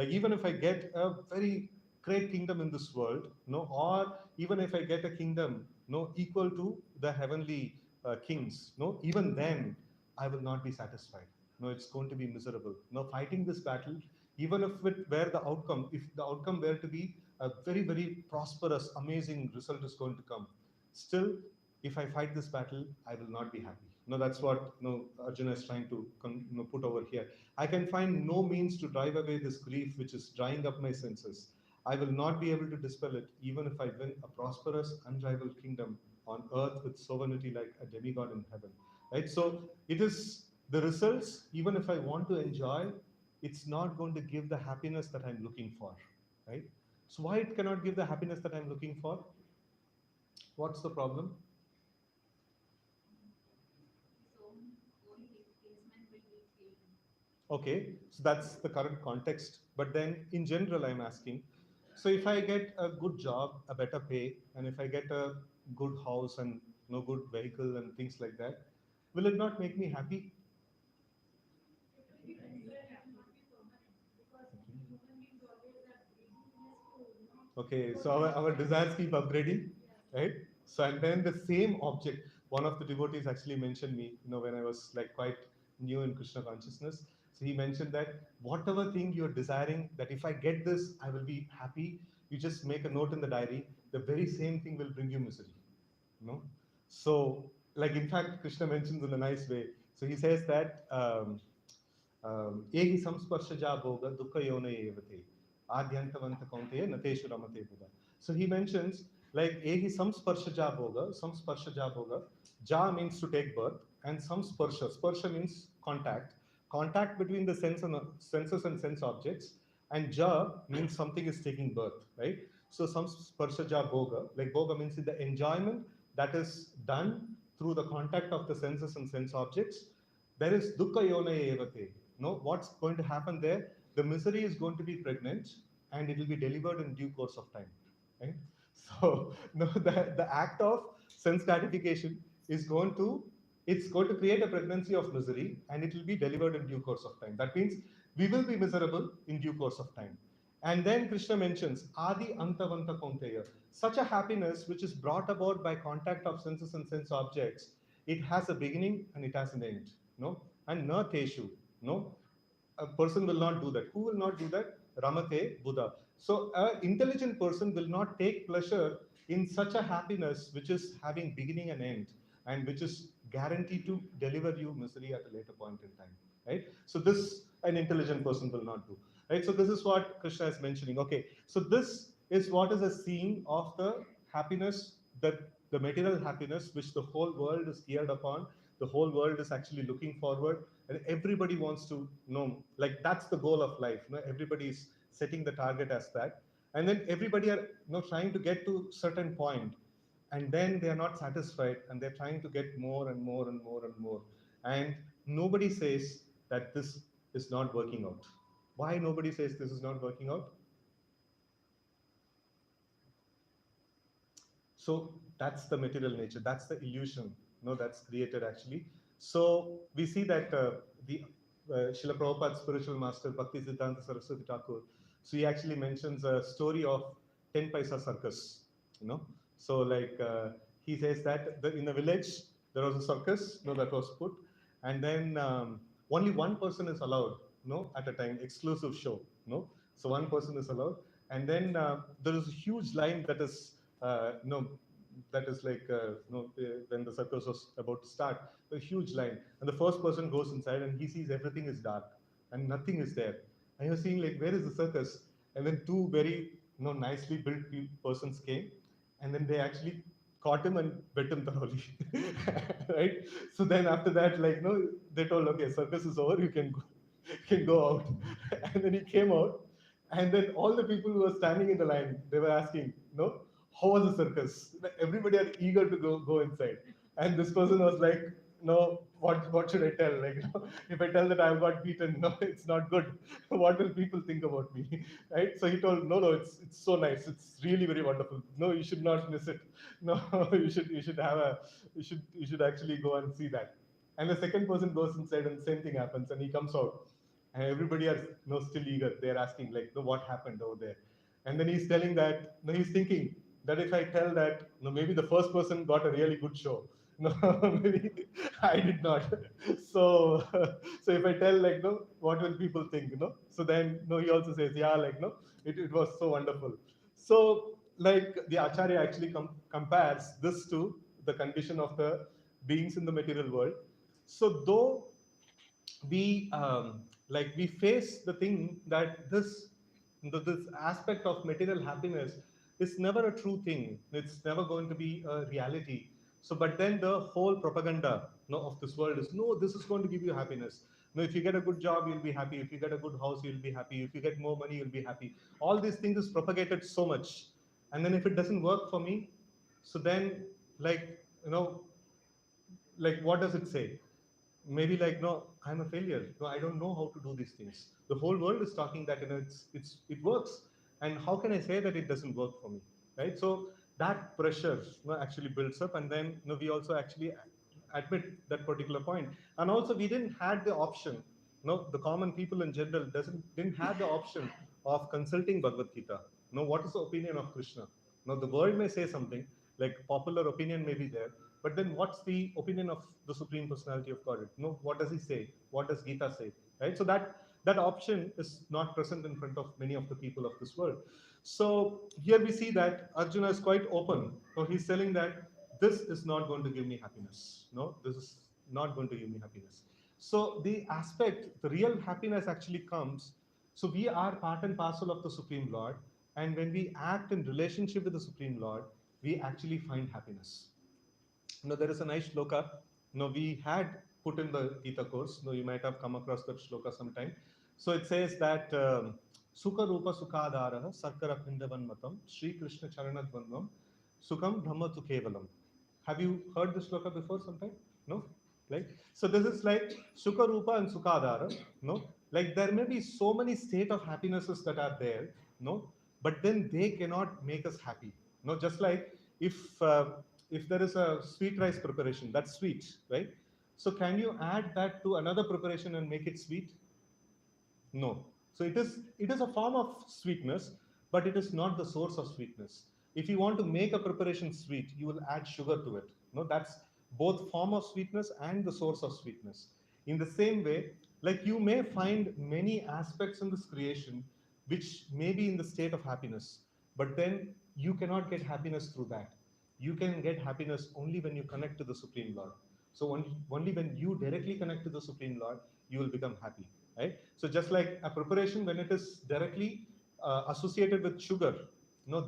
even if I get a very great kingdom in this world, or even if I get a kingdom equal to the heavenly kings, even then I will not be satisfied. No, it's going to be miserable. No, fighting this battle, even if it were the outcome, if the outcome were to be a very, very prosperous, amazing result is going to come, still, if I fight this battle, I will not be happy. No, that's what Arjuna is trying to put over here. I can find no means to drive away this grief which is drying up my senses. I will not be able to dispel it, even if I win a prosperous, unrivaled kingdom on earth with sovereignty like a demigod in heaven. Right? So it is the results, even if I want to enjoy, it's not going to give the happiness that I'm looking for. Right? So why it cannot give the happiness that I'm looking for? What's the problem? Okay, so that's the current context. But then in general, I'm asking, so if I get a good job, a better pay, and if I get a good house and no good vehicle and things like that, will it not make me happy? Okay, so our desires keep upgrading, right? So and then the same object, one of the devotees actually mentioned me, when I was like quite new in Krishna consciousness. So he mentioned that whatever thing you're desiring, that if I get this, I will be happy. You just make a note in the diary. The very same thing will bring you misery. So like in fact, Krishna mentions in a nice way. So he says that. Ehi samsparshaja bhoga dukkha yone evate adyantavanta kaunteya nateshu ramate buddha. So he mentions like ehi samsparshaja bhoga. Ja means to take birth, and sparsha means contact between the senses and sense objects, and ja means something is taking birth, right? So samsparshaja bhoga, like bhoga means the enjoyment that is done through the contact of the senses and sense objects. There is dukkha yone evate. No, what's going to happen there? The misery is going to be pregnant, and it will be delivered in due course of time. Right? So no, the act of sense gratification is going to create a pregnancy of misery, and it will be delivered in due course of time. That means we will be miserable in due course of time. And then Krishna mentions Adi Antavanta Kaunteya. Such a happiness which is brought about by contact of senses and sense objects, it has a beginning and it has an end. No? And na teshu. No? A person will not do that. Who will not do that? Ramate Buddha. So an intelligent person will not take pleasure in such a happiness which is having beginning and end, and which is guaranteed to deliver you misery at a later point in time. Right? So this an intelligent person will not do. Right? So this is what Krishna is mentioning. Okay. So this is what is a scene of the happiness, that the material happiness which the whole world is geared upon. The whole world is actually looking forward, and everybody wants to know, like that's the goal of life. Everybody is setting the target as that, and then everybody are trying to get to certain point, and then they are not satisfied, and they're trying to get more and more and more and more, and nobody says that this is not working out. Why nobody says this is not working out? So that's the material nature. That's the illusion, that's created actually. So we see that the Srila Prabhupada's spiritual master, Bhakti Siddhanta Saraswati Thakur, so he actually mentions a story of 10 paisa circus. So like he says that in the village there was a circus, that was put, and then only one person is allowed, at a time, exclusive show, so one person is allowed, and then there is a huge line that is, that is like, when the circus was about to start, a huge line, and the first person goes inside and he sees everything is dark and nothing is there, and you're seeing like, where is the circus? And then two very, nicely built persons came, and then they actually caught him and bit him thoroughly. Right? So then after that, like, no, they told, okay, circus is over, you can go, can go out. And then he came out, and then all the people who were standing in the line, they were asking, how was the circus? Everybody are eager to go inside. And this person was like, no, what should I tell? Like, if I tell that I've got beaten, no, it's not good. What will people think about me? Right? So he told, no, it's so nice. It's really very wonderful. No, you should not miss it. No, you should have a you should actually go and see that. And the second person goes inside, and the same thing happens, and he comes out, and everybody are, still eager. They're asking like, no, what happened over there? And then he's telling that, no, he's thinking that if I tell that, no, maybe the first person got a really good show. No, maybe I did not. So, so if I tell like, no, what will people think? So then, no, he also says, yeah, like, no, it was so wonderful. So, like, the Acharya actually compares this to the condition of the beings in the material world. So, though we we face the thing that this aspect of material happiness is never a true thing. It's never going to be a reality. So, but then the whole propaganda, of this world is, no, this is going to give you happiness. No, if you get a good job, you'll be happy. If you get a good house, you'll be happy. If you get more money, you'll be happy. All these things is propagated so much, and then if it doesn't work for me, so then, like, what does it say? Maybe like, no, I'm a failure, no, I don't know how to do these things. The whole world is talking that, it works, and how can I say that it doesn't work for me? Right? So that pressure, actually builds up, and then, we also actually admit that particular point. And also, we didn't had the option, the common people in general didn't have the option of consulting Bhagavad Gita. What is the opinion of Krishna? Now the world may say something, like popular opinion may be there, but then what's the opinion of the Supreme Personality of Godhead? What does he say? What does Gita say? Right? So that option is not present in front of many of the people of this world. So here we see that Arjuna is quite open. So he's telling that this is not going to give me happiness. No, this is not going to give me happiness. So the aspect, the real happiness actually comes. So we are part and parcel of the Supreme Lord, and when we act in relationship with the Supreme Lord, we actually find happiness. There is a nice shloka. We had put in the Gita course. You might have come across that shloka sometime. So it says that Sukha Rupa Sukhadaraha Sarkara Pindavan Matam Sri Krishna Charanadvanvam Sukham Brahma Tu Kevalam. Have you heard this shloka before sometime? No? Like, so this is like Sukha Rupa and Sukhadara. No? Like, there may be so many state of happinesses that are there, but then they cannot make us happy. Just like if there is a sweet rice preparation, that's sweet, right? So can you add that to another preparation and make it sweet? No. So it is a form of sweetness, but it is not the source of sweetness. If you want to make a preparation sweet, you will add sugar to it. That's both form of sweetness and the source of sweetness. In the same way, like, you may find many aspects in this creation which may be in the state of happiness, but then you cannot get happiness through that. You can get happiness only when you connect to the Supreme Lord. So only when you directly connect to the Supreme Lord, you will become happy. Right? So just like a preparation, when it is directly associated with sugar,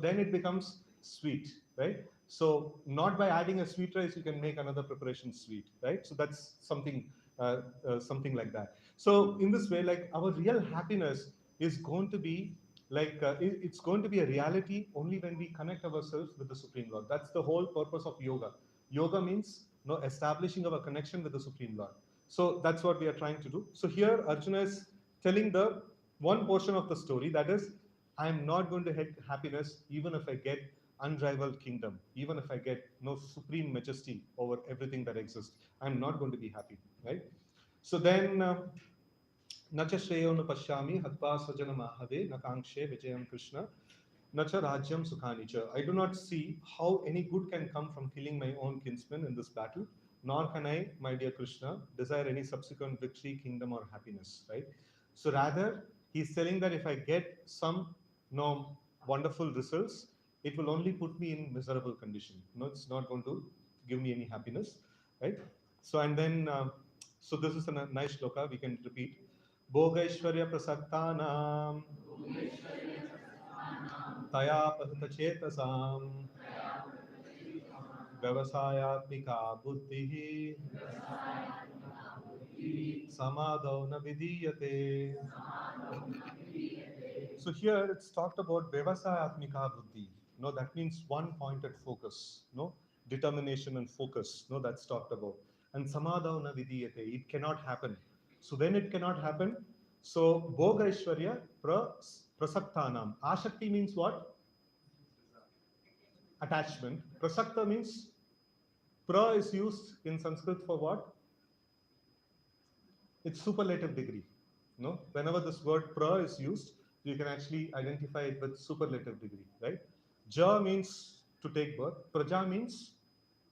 then it becomes sweet, right? So not by adding a sweet rice, you can make another preparation sweet, right? So that's something like that. So in this way, like, our real happiness is going to be like it's going to be a reality only when we connect ourselves with the Supreme Lord. That's the whole purpose of yoga. Yoga means, establishing our connection with the Supreme Lord. So that's what we are trying to do. So here Arjuna is telling the one portion of the story, that is, I am not going to get happiness even if I get unrivaled kingdom, even if I get no supreme majesty over everything that exists. I'm not going to be happy, right? So then, Nacha Shreyo na Pashyami Hatva Svajana Mahave Nakankshe Vijayam Krishna Nacha Rajyam Sukhanicha. I do not see how any good can come from killing my own kinsmen in this battle, nor can I, my dear Krishna, desire any subsequent victory, kingdom, or happiness. Right? So rather, he's telling that if I get some wonderful results, it will only put me in miserable condition. It's not going to give me any happiness. Right? So and then, so this is a nice shloka we can repeat. Bhogaishwarya prasaktanam तया पतितचेतसां व्यवसायात्मिका बुद्धिः समादौ न विधीयते. So here it's talked about Vyavasayatmika Buddhi. No, that means one pointed focus. No, determination and focus. No, that's talked about. And Samadhavana Vidiyate. It cannot happen. So when it cannot happen, so Bhoga Ishwarya Prasaktanam. Ashakti means what? Attachment. Prasakta means pra is used in Sanskrit for what? It's superlative degree. No, whenever this word pra is used, you can actually identify it with superlative degree, right? Ja means to take birth. Praja means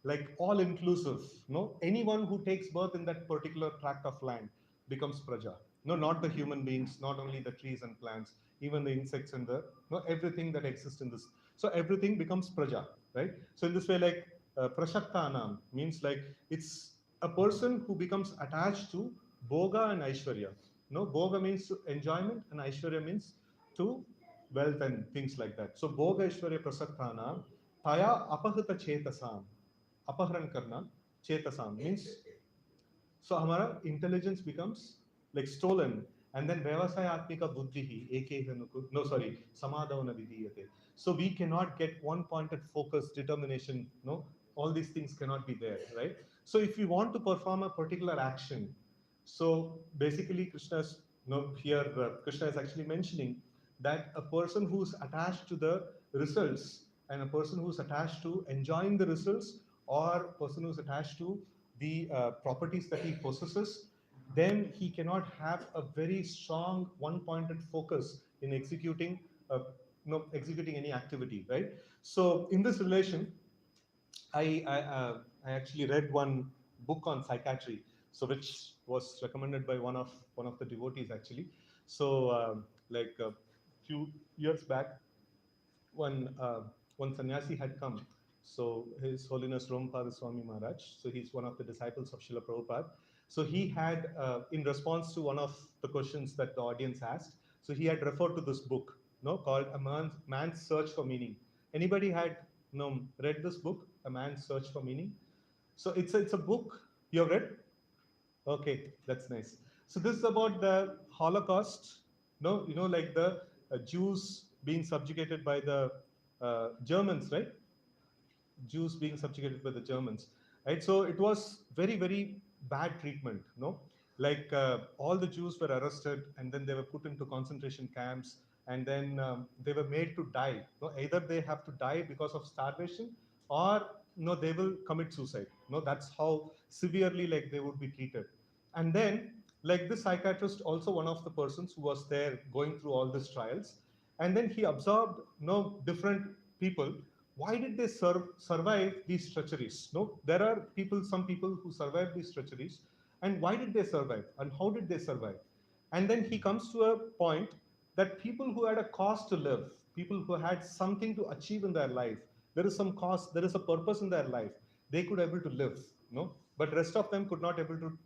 like all inclusive. No, anyone who takes birth in that particular tract of land becomes praja. No, not the human beings, not only the trees and plants, even the insects and the everything that exists in this. So everything becomes praja, right? So in this way, like prashaktanam means like it's a person who becomes attached to Boga and Aishwarya. No, Boga means enjoyment and Aishwarya means to wealth and things like that. So Boga Aishwarya Prasaktana Taya Apahita Chetasam. Apaharan karna Chetasam means so our intelligence becomes like stolen, and then Vyavasayatmika Buddhihi, no sorry, Samadhavana Vidiyate. So we cannot get one pointed focus, determination, no, all these things cannot be there, right? So if we want to perform a particular action, so basically Krishna's, here Krishna is actually mentioning that a person who's attached to the results and a person who's attached to enjoying the results or a person who's attached to the properties that he possesses, then he cannot have a very strong one-pointed focus in executing, executing any activity, right? So in this relation, I actually read one book on psychiatry, so which was recommended by one of the devotees actually. So like a few years back, one sannyasi had come. So His Holiness Romapada Swami Maharaj. So he's one of the disciples of Srila Prabhupada. So he had, in response to one of the questions that the audience asked, so he had referred to this book, called A Man's Search for Meaning. Anybody had, read this book, A Man's Search for Meaning? So it's a book you have read. Okay, that's nice. So this is about the Holocaust. No, like the Jews being subjugated by the Germans, right? Jews being subjugated by the Germans, right? So it was very, very bad treatment, no? Like all the Jews were arrested and then they were put into concentration camps and then they were made to die. No, either they have to die because of starvation or no, they will commit suicide. No, that's how severely like they would be treated. And then like this psychiatrist, also one of the persons who was there going through all these trials, and then he observed different people. Why did they survive these treacheries? No, there are some people who survived these treacheries, and why did they survive, and how did they survive? And then he comes to a point that people who had a cause to live, people who had something to achieve in their life, there is some cause, there is a purpose in their life, they could able to live, but rest of them could not able to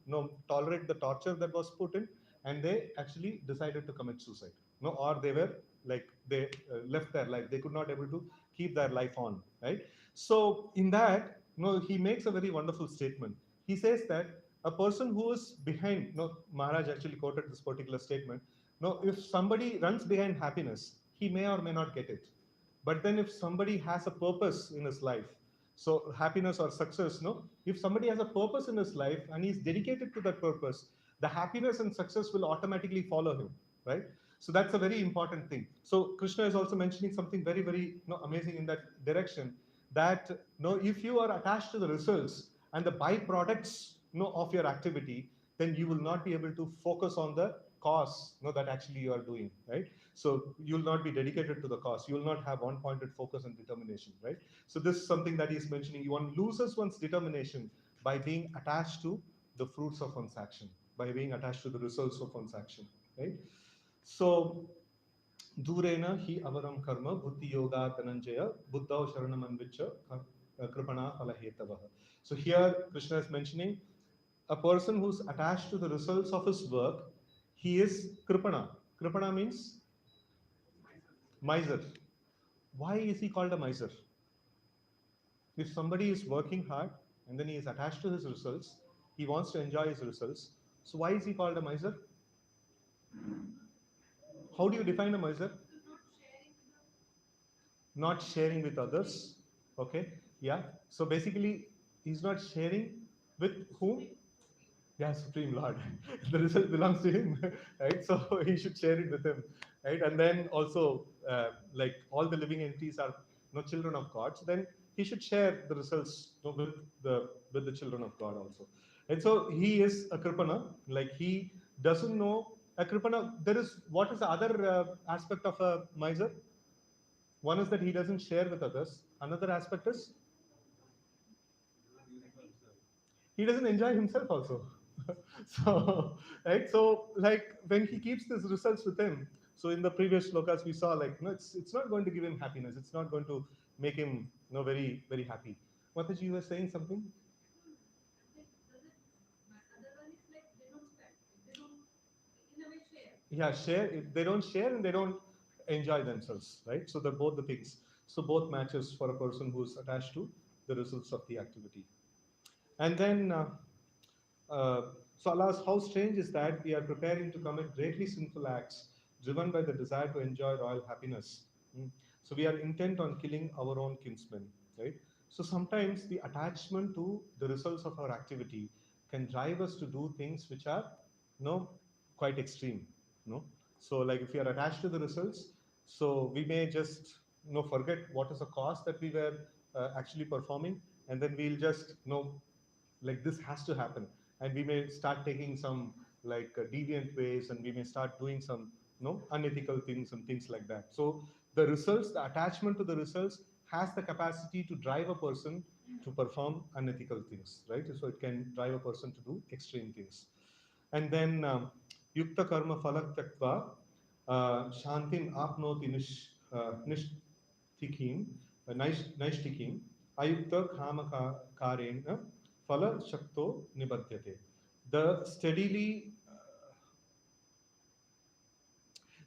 tolerate the torture that was put in, and they actually decided to commit suicide, or they were like they left their life, they could not able to keep their life on, right? So in that, he makes a very wonderful statement. He says that a person who is behind, Maharaj actually quoted this particular statement. No, if somebody runs behind happiness, he may or may not get it. But then if somebody has a purpose in his life, so happiness or success, if somebody has a purpose in his life and he's dedicated to that purpose, the happiness and success will automatically follow him, right? So that's a very important thing. So Krishna is also mentioning something very, very amazing in that direction, that if you are attached to the results and the byproducts of your activity, then you will not be able to focus on the cause, that actually you are doing, right? So you'll not be dedicated to the cause. You'll not have one pointed focus and determination, right? So this is something that he's mentioning. One loses one's determination by being attached to the fruits of one's action, by being attached to the results of one's action, right? So Durena hi avaram karma buddhi yoga dhananjaya buddhao sharanam anvicha kripana palahetavah. So here Krishna is mentioning a person who's attached to the results of his work, he is kripana. Kripana means miser. Why is he called a miser? If somebody is working hard and then he is attached to his results, he wants to enjoy his results. So why is he called a miser? How do you define a miser? Not sharing with others. Okay, yeah. So basically, he's not sharing with whom? Yeah, Supreme Lord. The result belongs to him, right? So he should share it with him, right? And then also, like all the living entities are children of God. So then he should share the results with the children of God also. And so he is a kripana, like he doesn't know a kripana. There is what is the other aspect of a miser? One is that he doesn't share with others. Another aspect is he doesn't enjoy himself also. So right, so like when he keeps these results with him, so in the previous slokas we saw like it's not going to give him happiness, it's not going to make him very very happy. Mataji, you were saying something? Yeah, share, they don't share and they don't enjoy themselves, right? So they're both the things. So both matches for a person who's attached to the results of the activity. And then Uh, so, alas, how strange is that we are preparing to commit greatly sinful acts driven by the desire to enjoy royal happiness. Mm. So, we are intent on killing our own kinsmen, right? So, sometimes the attachment to the results of our activity can drive us to do things which are, quite extreme, no? So, like if we are attached to the results, so we may just, forget what is the cause that we were actually performing, and then we'll just, like this has to happen, and we may start taking some like deviant ways, and we may start doing some unethical things and things like that. So the results, the attachment to the results has the capacity to drive a person to perform unethical things, right? So it can drive a person to do extreme things. And then yukta karma phalak taktva shantim apnoti nishtikim naishtikim ayukta kama karena phala shakto nibadyate. The steadily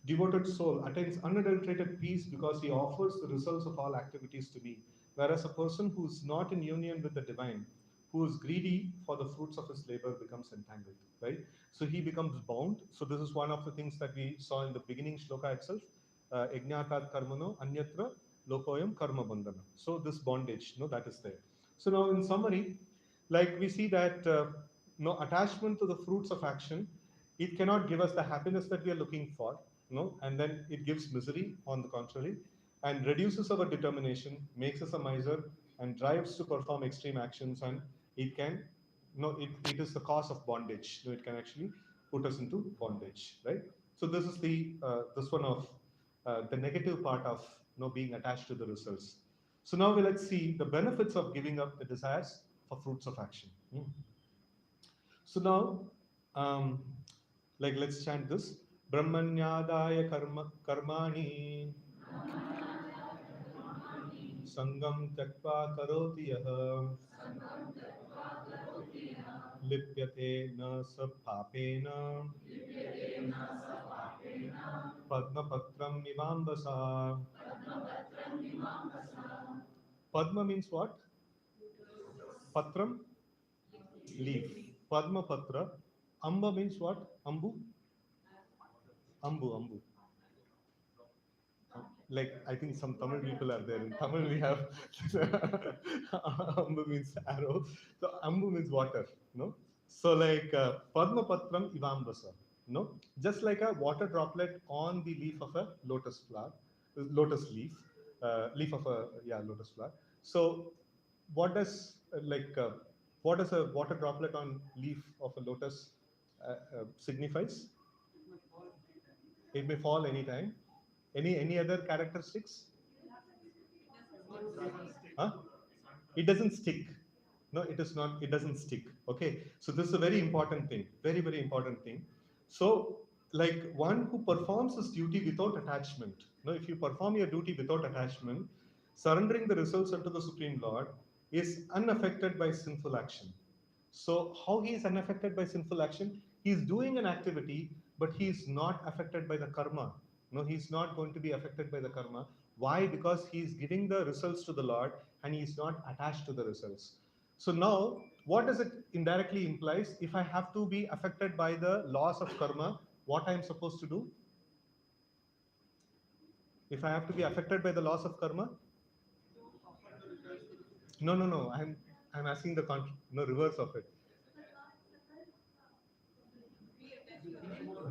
devoted soul attains unadulterated peace because he offers the results of all activities to me. Whereas a person who is not in union with the divine, who is greedy for the fruits of his labor, becomes entangled, right? So he becomes bound. So this is one of the things that we saw in the beginning shloka itself. Yajnatat karmano anyatra lokoyam karma bandhana. So this bondage, that is there. So now in summary, like we see that no attachment to the fruits of action, it cannot give us the happiness that we are looking for, and then it gives misery on the contrary, and reduces our determination, makes us a miser, and drives to perform extreme actions, and it can, it is the cause of bondage. It can actually put us into bondage, right? So this is the this one of the negative part of being attached to the results. So now let's see the benefits of giving up the desires for fruits of action. So now, um, like let's chant this. Brahmanyadaya karmani sangam tyakva karoti yah lipyate na sa papena padma patram nivambasa. Padma means what? Patram, leaf. Padma patra. Amba means what? Ambu? Ambu. Like I think some Tamil people are there. In Tamil we have Ambu means arrow. So Ambu means water, no? So like Padma Patram Ivambasa, no? Just like a water droplet on the leaf of a lotus flower, lotus leaf, leaf of a lotus flower. So what does what does a water droplet on leaf of a lotus signifies? It may fall anytime. Any other characteristics? Huh? It doesn't stick. No, it is not. It doesn't stick. Okay. So this is a very important thing. Very very important thing. So like one who performs his duty without attachment. No, if you perform your duty without attachment, surrendering the results unto the Supreme Lord is unaffected by sinful action. So, how he is unaffected by sinful action? He is doing an activity, but he is not affected by the karma. No, he is not going to be affected by the karma. Why? Because he is giving the results to the Lord and he is not attached to the results. So, now what does it indirectly implies? If I have to be affected by the laws of karma, what I am supposed to do? If I have to be affected by the laws of karma, no, no, no. I'm asking the no reverse of it.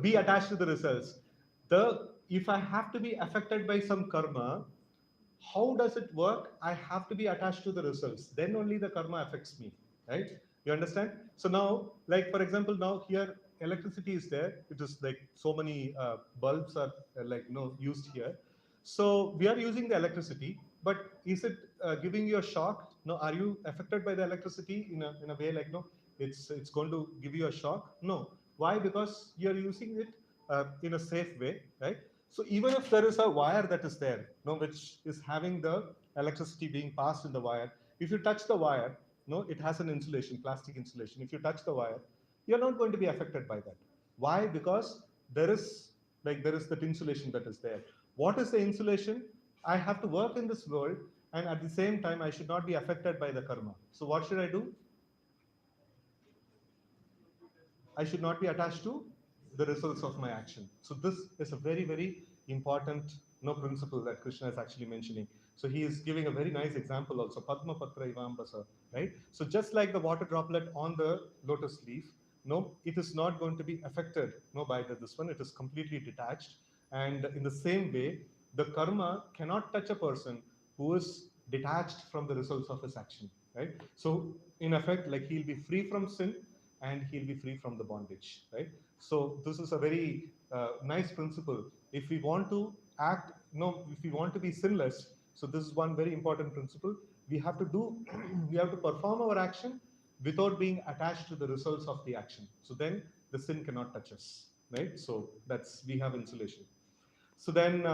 Be attached to the results. The if I have to be affected by some karma, how does it work? I have to be attached to the results. Then only the karma affects me, right? You understand? So now, like for example, now here electricity is there. It is like so many bulbs are like used here. So we are using the electricity, but is it giving you a shock? No, are you affected by the electricity in a way like no? It's going to give you a shock? No. Why? Because you are using it in a safe way, right? So even if there is a wire that is there, which is having the electricity being passed in the wire, if you touch the wire, it has an insulation, plastic insulation. If you touch the wire, you're not going to be affected by that. Why? Because there is that insulation that is there. What is the insulation? I have to work in this world, and at the same time, I should not be affected by the karma. So what should I do? I should not be attached to the results of my action. So this is a very, very important principle that Krishna is actually mentioning. So he is giving a very nice example also, Padma Patra Ivambasa, right? So just like the water droplet on the lotus leaf, no, it is not going to be affected by this one. It is completely detached. And in the same way, the karma cannot touch a person who is detached from the results of his action, right? So in effect, like he'll be free from sin and he'll be free from the bondage, right? So this is a very nice principle. If we want to act, if we want to be sinless, so this is one very important principle. We have to do, we have to perform our action without being attached to the results of the action. So then the sin cannot touch us, right? So that's we have insulation. So then,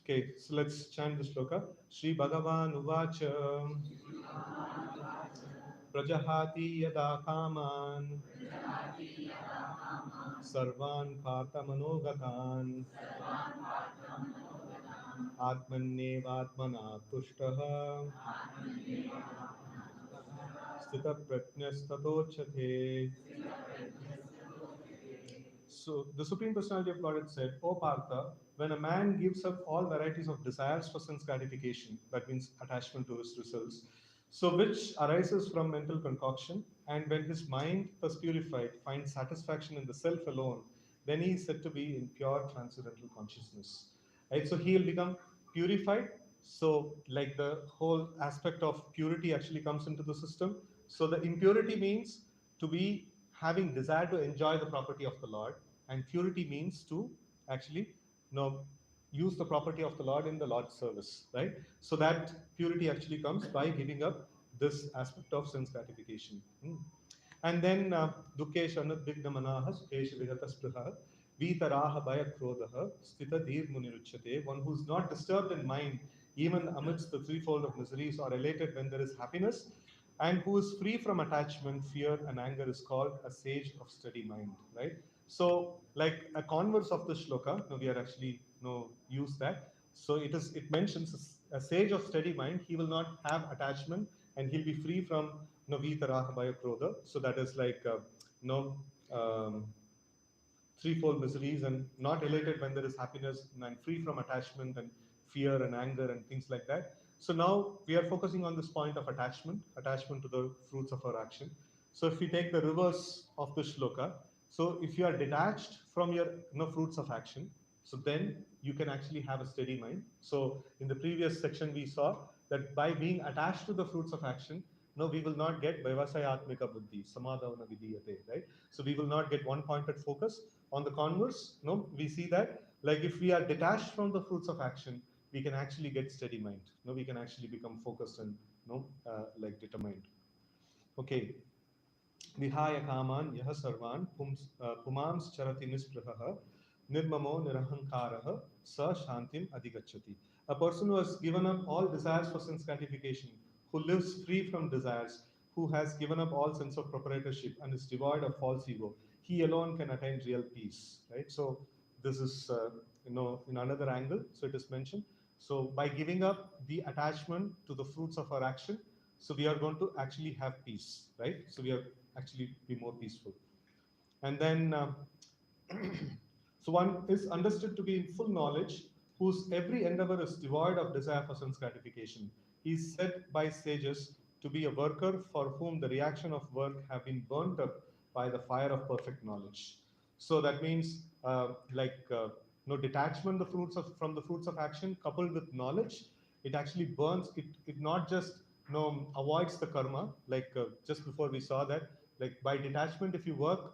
okay, so let's chant the shloka. Shri Bhagavan Uvacha Prajahati Yada Kaman सर्वान् पार्थमनोगतान् आत्मन्येवात्मना तुष्टः स्थितप्रज्ञस्ततोच्यते. So the Supreme Personality of Godhead said, O Partha, when a man gives up all varieties of desires for sense gratification, that means attachment to his results, so which arises from mental concoction, and when his mind, thus purified, finds satisfaction in the self alone, then he is said to be in pure transcendental consciousness. Right? So he will become purified. So, like the whole aspect of purity actually comes into the system. So the impurity means to be having desire to enjoy the property of the Lord, and purity means to actually use the property of the Lord in the Lord's service, right? So that purity actually comes by giving up this aspect of sense gratification. And then Dukesha Anudvignamanaha Sukesha Vigataspruha Vitaraha Bayakrodaha Stita Dhir Muniruchate, one who is not disturbed in mind even amidst the threefold of miseries or elated when there is happiness, and who is free from attachment, fear, and anger is called a sage of steady mind, right? So, like a converse of the shloka, we are actually use that. So it mentions a sage of steady mind. He will not have attachment, and he'll be free from vitaraha bayakrodha. So that is like no threefold miseries and not elated when there is happiness and free from attachment and fear and anger and things like that. So now we are focusing on this point of attachment to the fruits of our action. So if we take the reverse of the shloka, so if you are detached from your fruits of action, so then you can actually have a steady mind. So in the previous section we saw that by being attached to the fruits of action, no, we will not get Vaivasayatmika Buddhi, Samadhavana Vidiyate, right? So we will not get one pointed focus. On the converse, we see that Like if we are detached from the fruits of action, we can actually get steady mind. No, we can actually become focused and like determined. Okay, Vihaya kaman yah sarvan pumams charati nispraha nirmamo nirahankaraha sa shantim adhigachati. A person who has given up all desires for sense gratification, who lives free from desires, who has given up all sense of proprietorship and is devoid of false ego, he alone can attain real peace. Right. So this is in another angle. So it is mentioned. So by giving up the attachment to the fruits of our action, so we are going to actually have peace, right? So we are actually be more peaceful. And then, so one is understood to be in full knowledge, whose every endeavor is devoid of desire for sense gratification. He is said by sages to be a worker for whom the reaction of work have been burnt up by the fire of perfect knowledge. So that means, no detachment the fruits of from the fruits of action coupled with knowledge, it actually burns it. It not just avoids the karma, like just before we saw that, like by detachment, if you work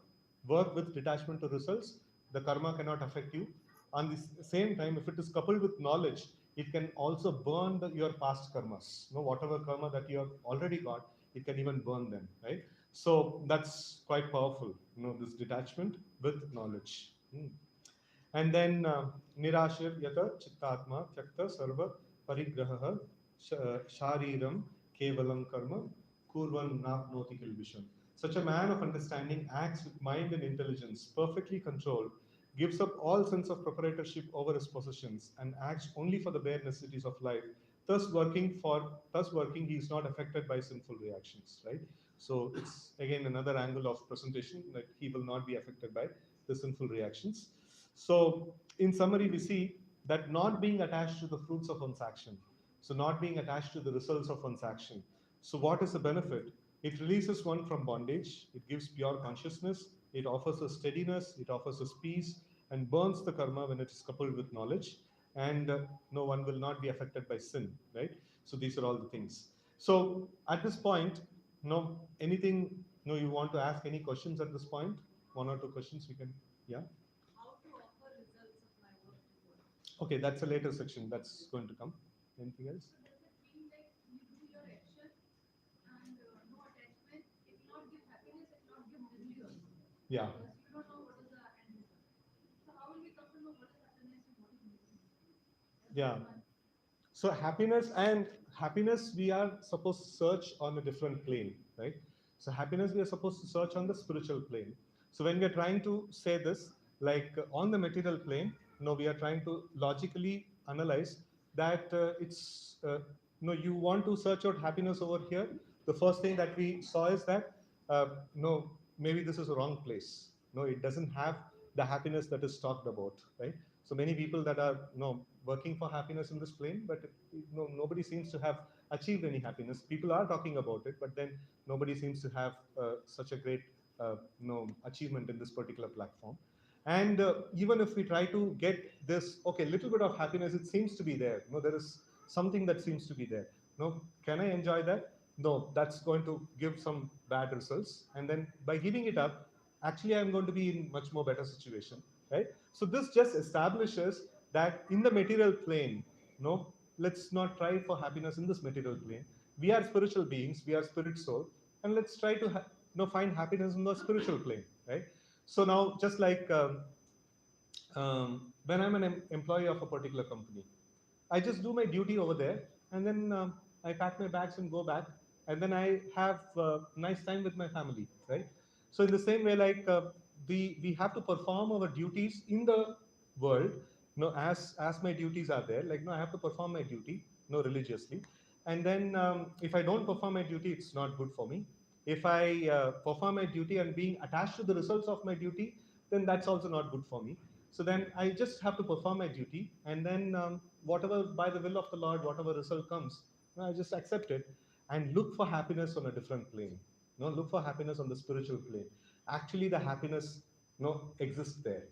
with detachment to results, the karma cannot affect you. On the same time, if it is coupled with knowledge, it can also burn your past karmas. Whatever karma that you have already got, it can even burn them, right? So that's quite powerful. This detachment with knowledge. And then nirashir yata chittatma tyakta sarva parigraha shariram kevalam karma kurvan napnoti kilvisham. Such a man of understanding acts with mind and intelligence, perfectly controlled, gives up all sense of proprietorship over his possessions, and acts only for the bare necessities of life. Thus working, he is not affected by sinful reactions. Right. So it's again another angle of presentation that he will not be affected by the sinful reactions. So, in summary, we see that not being attached to the fruits of one's action, so not being attached to the results of one's action. So, what is the benefit? It releases one from bondage, it gives pure consciousness, it offers us steadiness, it offers us peace, and burns the karma when it is coupled with knowledge. And no one will not be affected by sin, right? So, these are all the things. So, at this point, anything, you want to ask any questions at this point? One or two questions we can, yeah? How to offer results of my work to God. Okay, that's a later section that's going to come. Anything else? So does it mean like you do your action and no attachment? It will not give happiness, it will not give misery also. Yeah. Because you don't know what is the end result. So how will we come to know what is happiness and what is misery? That's Yeah. one. So happiness, we are supposed to search on a different plane, right? So happiness, we are supposed to search on the spiritual plane. So when we are trying to say this, like on the material plane, we are trying to logically analyze that you want to search out happiness over here. The first thing that we saw is that no, maybe this is a wrong place. No, it doesn't have the happiness that is talked about, right? So many people that are working for happiness in this plane, but nobody seems to have achieved any happiness. People are talking about it, but then nobody seems to have such a great achievement in this particular platform. And even if we try to get this, okay, little bit of happiness, it seems to be there. There is something that seems to be there. Can I enjoy that? No, that's going to give some bad results. And then by giving it up, actually I'm going to be in much more better situation, right? So this just establishes that in the material plane, no, let's not try for happiness in this material plane. We are spiritual beings, we are spirit soul, and let's try to find happiness in the spiritual plane, right? So now, just like when I'm an employee of a particular company, I just do my duty over there, and then I pack my bags and go back, and then I have nice time with my family, right? So in the same way, like we have to perform our duties in the world, as my duties are there. Like, no, I have to perform my duty, religiously, and then if I don't perform my duty, it's not good for me. If I perform my duty and being attached to the results of my duty, then that's also not good for me. So then I just have to perform my duty, and then whatever by the will of the Lord, whatever result comes, I just accept it and look for happiness on a different plane. Look for happiness on the spiritual plane. Actually, the happiness exists there.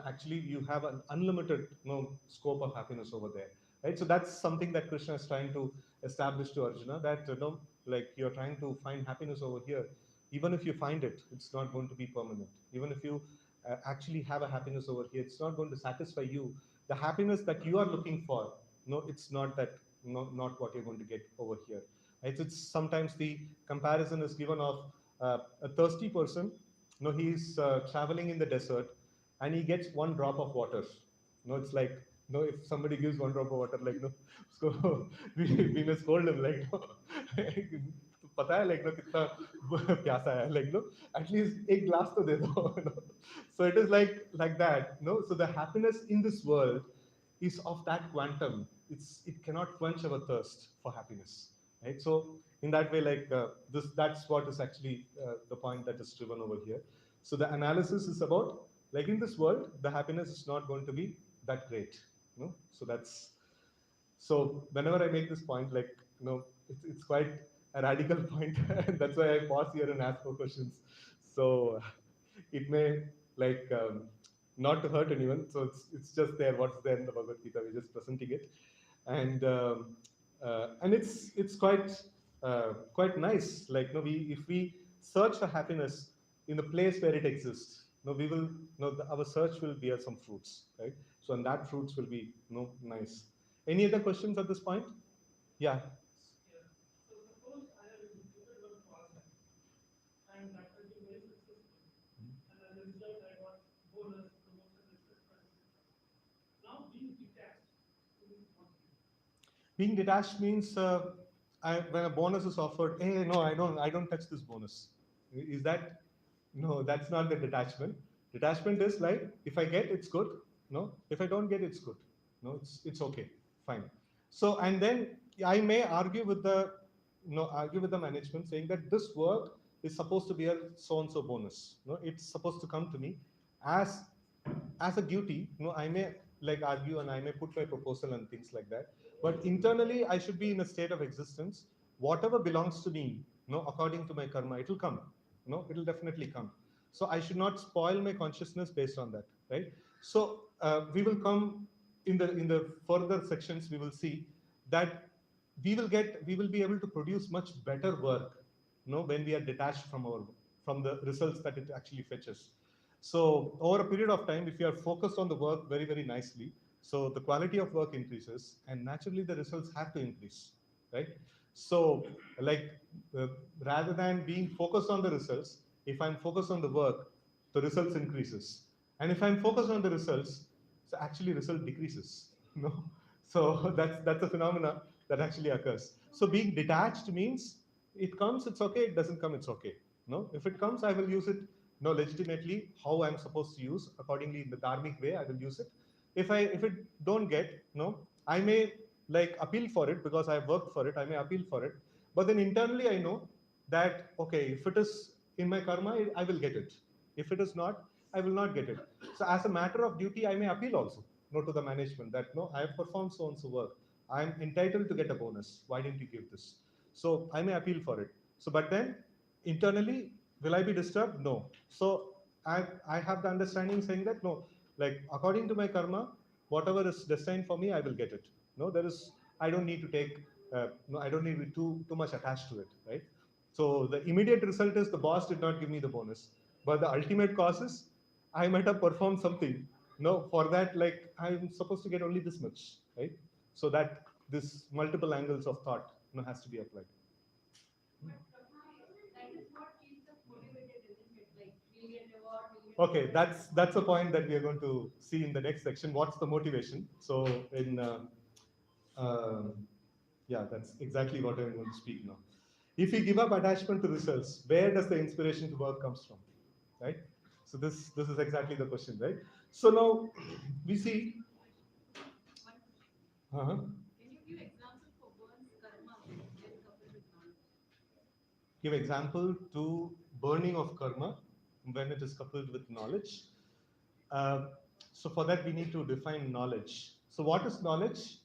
Actually, you have an unlimited scope of happiness over there, right? So that's something that Krishna is trying to establish to Arjuna, that like you're trying to find happiness over here. Even if you find it, it's not going to be permanent. Even if you actually have a happiness over here. It's not going to satisfy you. The happiness that you are looking for, no, it's not that, no, not what you're going to get over here. It's sometimes the comparison is given of a thirsty person. No, he's traveling in the desert, and he gets one drop of water. No, it's like, no, if somebody gives one drop of water, like, no, so we may scold him, like, no, पता है like, no, कितना प्यासा है, like, no, at least एक glass तो दे दो. No? So it is like that, no. So the happiness in this world is of that quantum. It cannot quench our thirst for happiness, right? So in that way, like, that's what is actually the point that is driven over here. So the analysis is about, like, in this world the happiness is not going to be that great, no. So that's, so whenever I make this point, like, it's quite a radical point, and that's why I pause here and ask for questions. So it may, like, not to hurt anyone. So it's just there. What's there in the Bhagavad Gita? We're just presenting it, and it's quite nice. Like, no, we if we search for happiness in the place where it exists, no, we will, no, our search will bear some fruits, right? So and that fruits will be, nice. Any other questions at this point? Yeah. Yeah. So suppose I have executed one task and that has been very successful, and as a result I got bonus, promotion, etc. etc. Now being detached means what? Being detached means, when a bonus is offered, hey, no, I don't touch this bonus. Is that, no? That's not the detachment. Detachment is like, if I get, it's good. No, if I don't get, it's good. No, it's okay, fine. So and then I may argue with the, argue with the management, saying that this work is supposed to be a so and so bonus. No, it's supposed to come to me as as a duty. No, I may, like, argue, and I may put my proposal and things like that. But internally, I should be in a state of existence. Whatever belongs to me, according to my karma, it will come. No, it will definitely come. So I should not spoil my consciousness based on that, right? So we will come in the further sections. We will see that we will be able to produce much better work, when we are detached from the results that it actually fetches. So over a period of time, if you are focused on the work very, very nicely, so the quality of work increases, and naturally the results have to increase, right? So, like, uh, rather than being focused on the results, if I'm focused on the work, the results increases. And if I'm focused on the results, so actually result decreases. No, so that's a phenomena that actually occurs. So being detached means, it comes, it's okay. It doesn't come, it's okay. No, if it comes, I will use it, legitimately, how I'm supposed to use accordingly in the dharmic way. I will use it. If it don't get, I may, like, appeal for it because I've worked for it. I may appeal for it, but then internally I know that, okay, if it is in my karma, I will get it. If it is not, I will not get it. So as a matter of duty, I may appeal also, to the management, that, no, I have performed so and so work. I am entitled to get a bonus. Why didn't you give this? So I may appeal for it. So, but then internally, will I be disturbed? No. So I have the understanding saying that, no, like, according to my karma, whatever is destined for me, I will get it. No, there is, I don't need to take, no, I don't need to be too much attached to it, right? So the immediate result is the boss did not give me the bonus, but the ultimate cause is I might have performed something. No, for that, like, I'm supposed to get only this much, right? So that this multiple angles of thought, has to be applied. But that is what keeps us motivated, isn't it? Like we'll get reward, we'll get Okay, bonus. that's a point that we are going to see in the next section. What's the motivation? So in um, yeah, that's exactly what I'm going to speak now. If we give up attachment to results, where does the inspiration to work comes from, right? So this is exactly the question, right? So now we see. One question. Uh-huh. Can you give example for one's karma when coupled with knowledge? Give example to burning of karma when it is coupled with knowledge. Uh, so for that we need to define knowledge. So what is knowledge?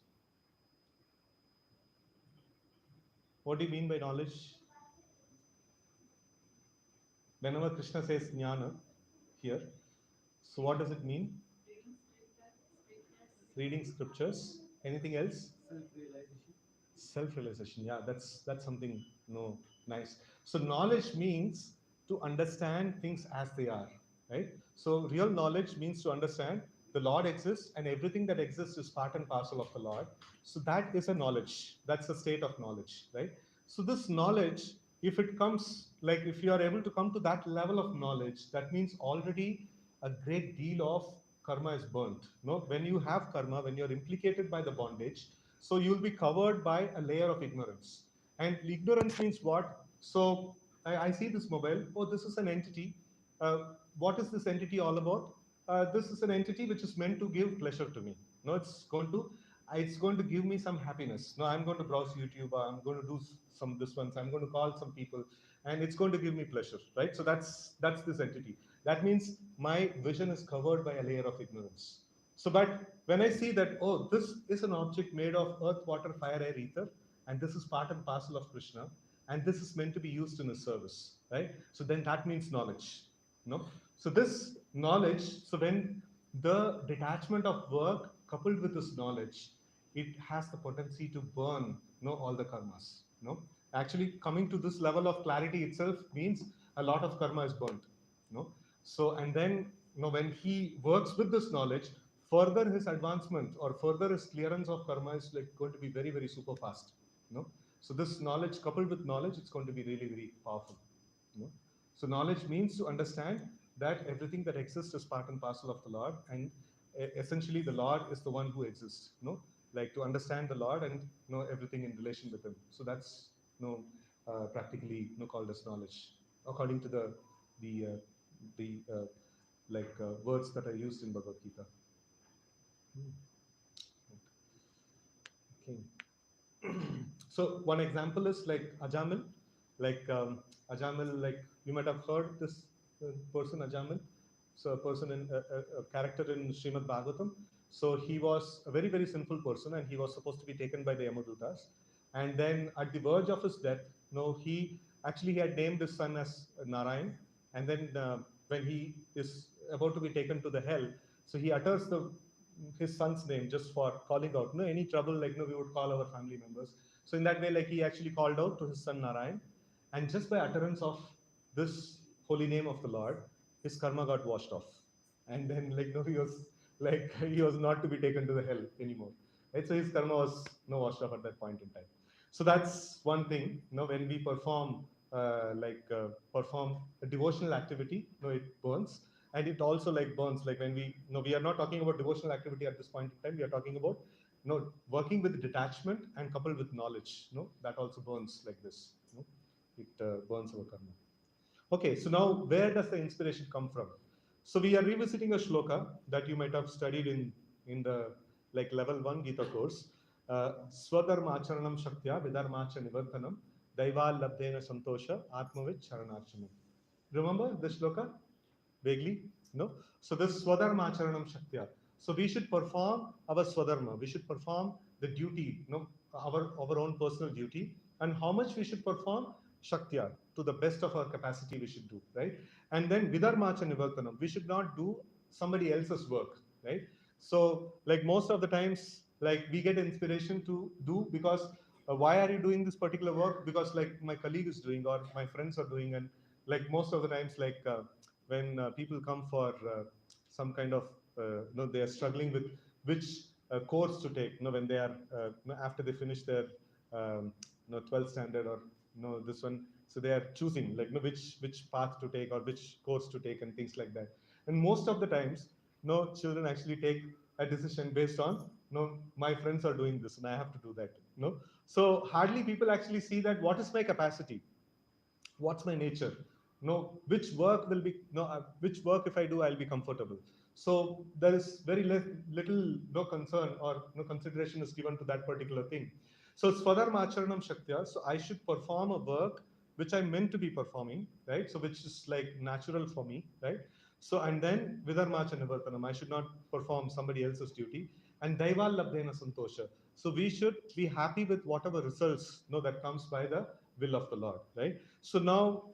What do you mean by knowledge? Whenever Krishna says jnana here, so what does it mean? Reading scriptures. Reading scriptures. Anything else? Self-realization. Self-realization. Yeah, that's something, nice. So knowledge means to understand things as they are, right? So real knowledge means to understand the Lord exists and everything that exists is part and parcel of the Lord. So that is a knowledge. That's a state of knowledge, right? So this knowledge, if it comes, like if you are able to come to that level of knowledge, that means already a great deal of karma is burnt. No, when you have karma, when you're implicated by the bondage, so you'll be covered by a layer of ignorance. And ignorance means what? So I see this mobile. Oh, this is an entity. Uh, what is this entity all about? This is an entity which is meant to give pleasure to me. No, it's going to give me some happiness. No, I'm going to browse YouTube. I'm going to do some this ones. I'm going to call some people, and it's going to give me pleasure, right? So that's this entity. That means my vision is covered by a layer of ignorance. So, but when I see that, oh, this is an object made of earth, water, fire, air, ether, and this is part and parcel of Krishna, and this is meant to be used in his service, right? So then that means knowledge. No? So this knowledge, so when the detachment of work coupled with this knowledge, it has the potency to burn all the karmas. Actually coming to this level of clarity itself means a lot of karma is burnt. So and then when he works with this knowledge, further his advancement or further his clearance of karma is like going to be very, very super fast. So this knowledge coupled with knowledge, it's going to be really, very powerful. you know so knowledge means to understand that everything that exists is part and parcel of the Lord, and essentially the Lord is the one who exists. Like to understand the Lord and know everything in relation with Him. So that's practically called as knowledge, according to the words that are used in Bhagavad Gita. Hmm. Okay. So one example is like Ajamil, like Ajamil, like you might have heard this person Ajamil. So a person in a character in Srimad Bhagavatam. So he was a very, very sinful person, and he was supposed to be taken by the Yamadutas. And then at the verge of his death, he had named his son as Narayan. And then when he is about to be taken to the hell, so he utters his son's name just for calling out. Any trouble, like we would call our family members. So in that way, like he actually called out to his son Narayan, and just by utterance of this holy name of the Lord, his karma got washed off, and then he was he was not to be taken to the hell anymore. Right? So his karma was washed off at that point in time. So that's one thing. When we perform a devotional activity, it burns, and it also like burns. Like when we are not talking about devotional activity at this point in time. We are talking about working with detachment and coupled with knowledge. That also burns like this. It burns our karma. Okay, so now where does the inspiration come from? So we are revisiting a shloka that you might have studied in the level 1 Gita course. Swadharma acharanam shaktya vidharmacha nivartanam daiva labdena santosha atmavit charanarchanam. Remember this shloka? Vaguely? No? So this Swadharma Acharanam Shaktya. So we should perform our Swadharma. We should perform the duty, our own personal duty. And how much we should perform? Shaktya. To the best of our capacity we should do, right? And then Vidharmacha Nivartanam. We should not do somebody else's work, right? So like most of the times, like we get inspiration to do because why are you doing this particular work? Because like my colleague is doing or my friends are doing, and like most of the times when people come for some kind of they are struggling with which course to take, when they are after they finish their 12th standard or this one, so they are choosing which path to take or which course to take and things like that. And most of the times children actually take a decision based on my friends are doing this and I have to do that. So hardly people actually see that what is my capacity, what's my nature, which work will be which work if I do I'll be comfortable. So there is very little no concern or no consideration is given to that particular thing. So swadharma acharanam shaktya, so I should perform a work which I'm meant to be performing, right? So which is like natural for me, right? So and then vidharmacha nivartanam, I should not perform somebody else's duty. And daival labdena santosha, so we should be happy with whatever results that comes by the will of the Lord, right? So now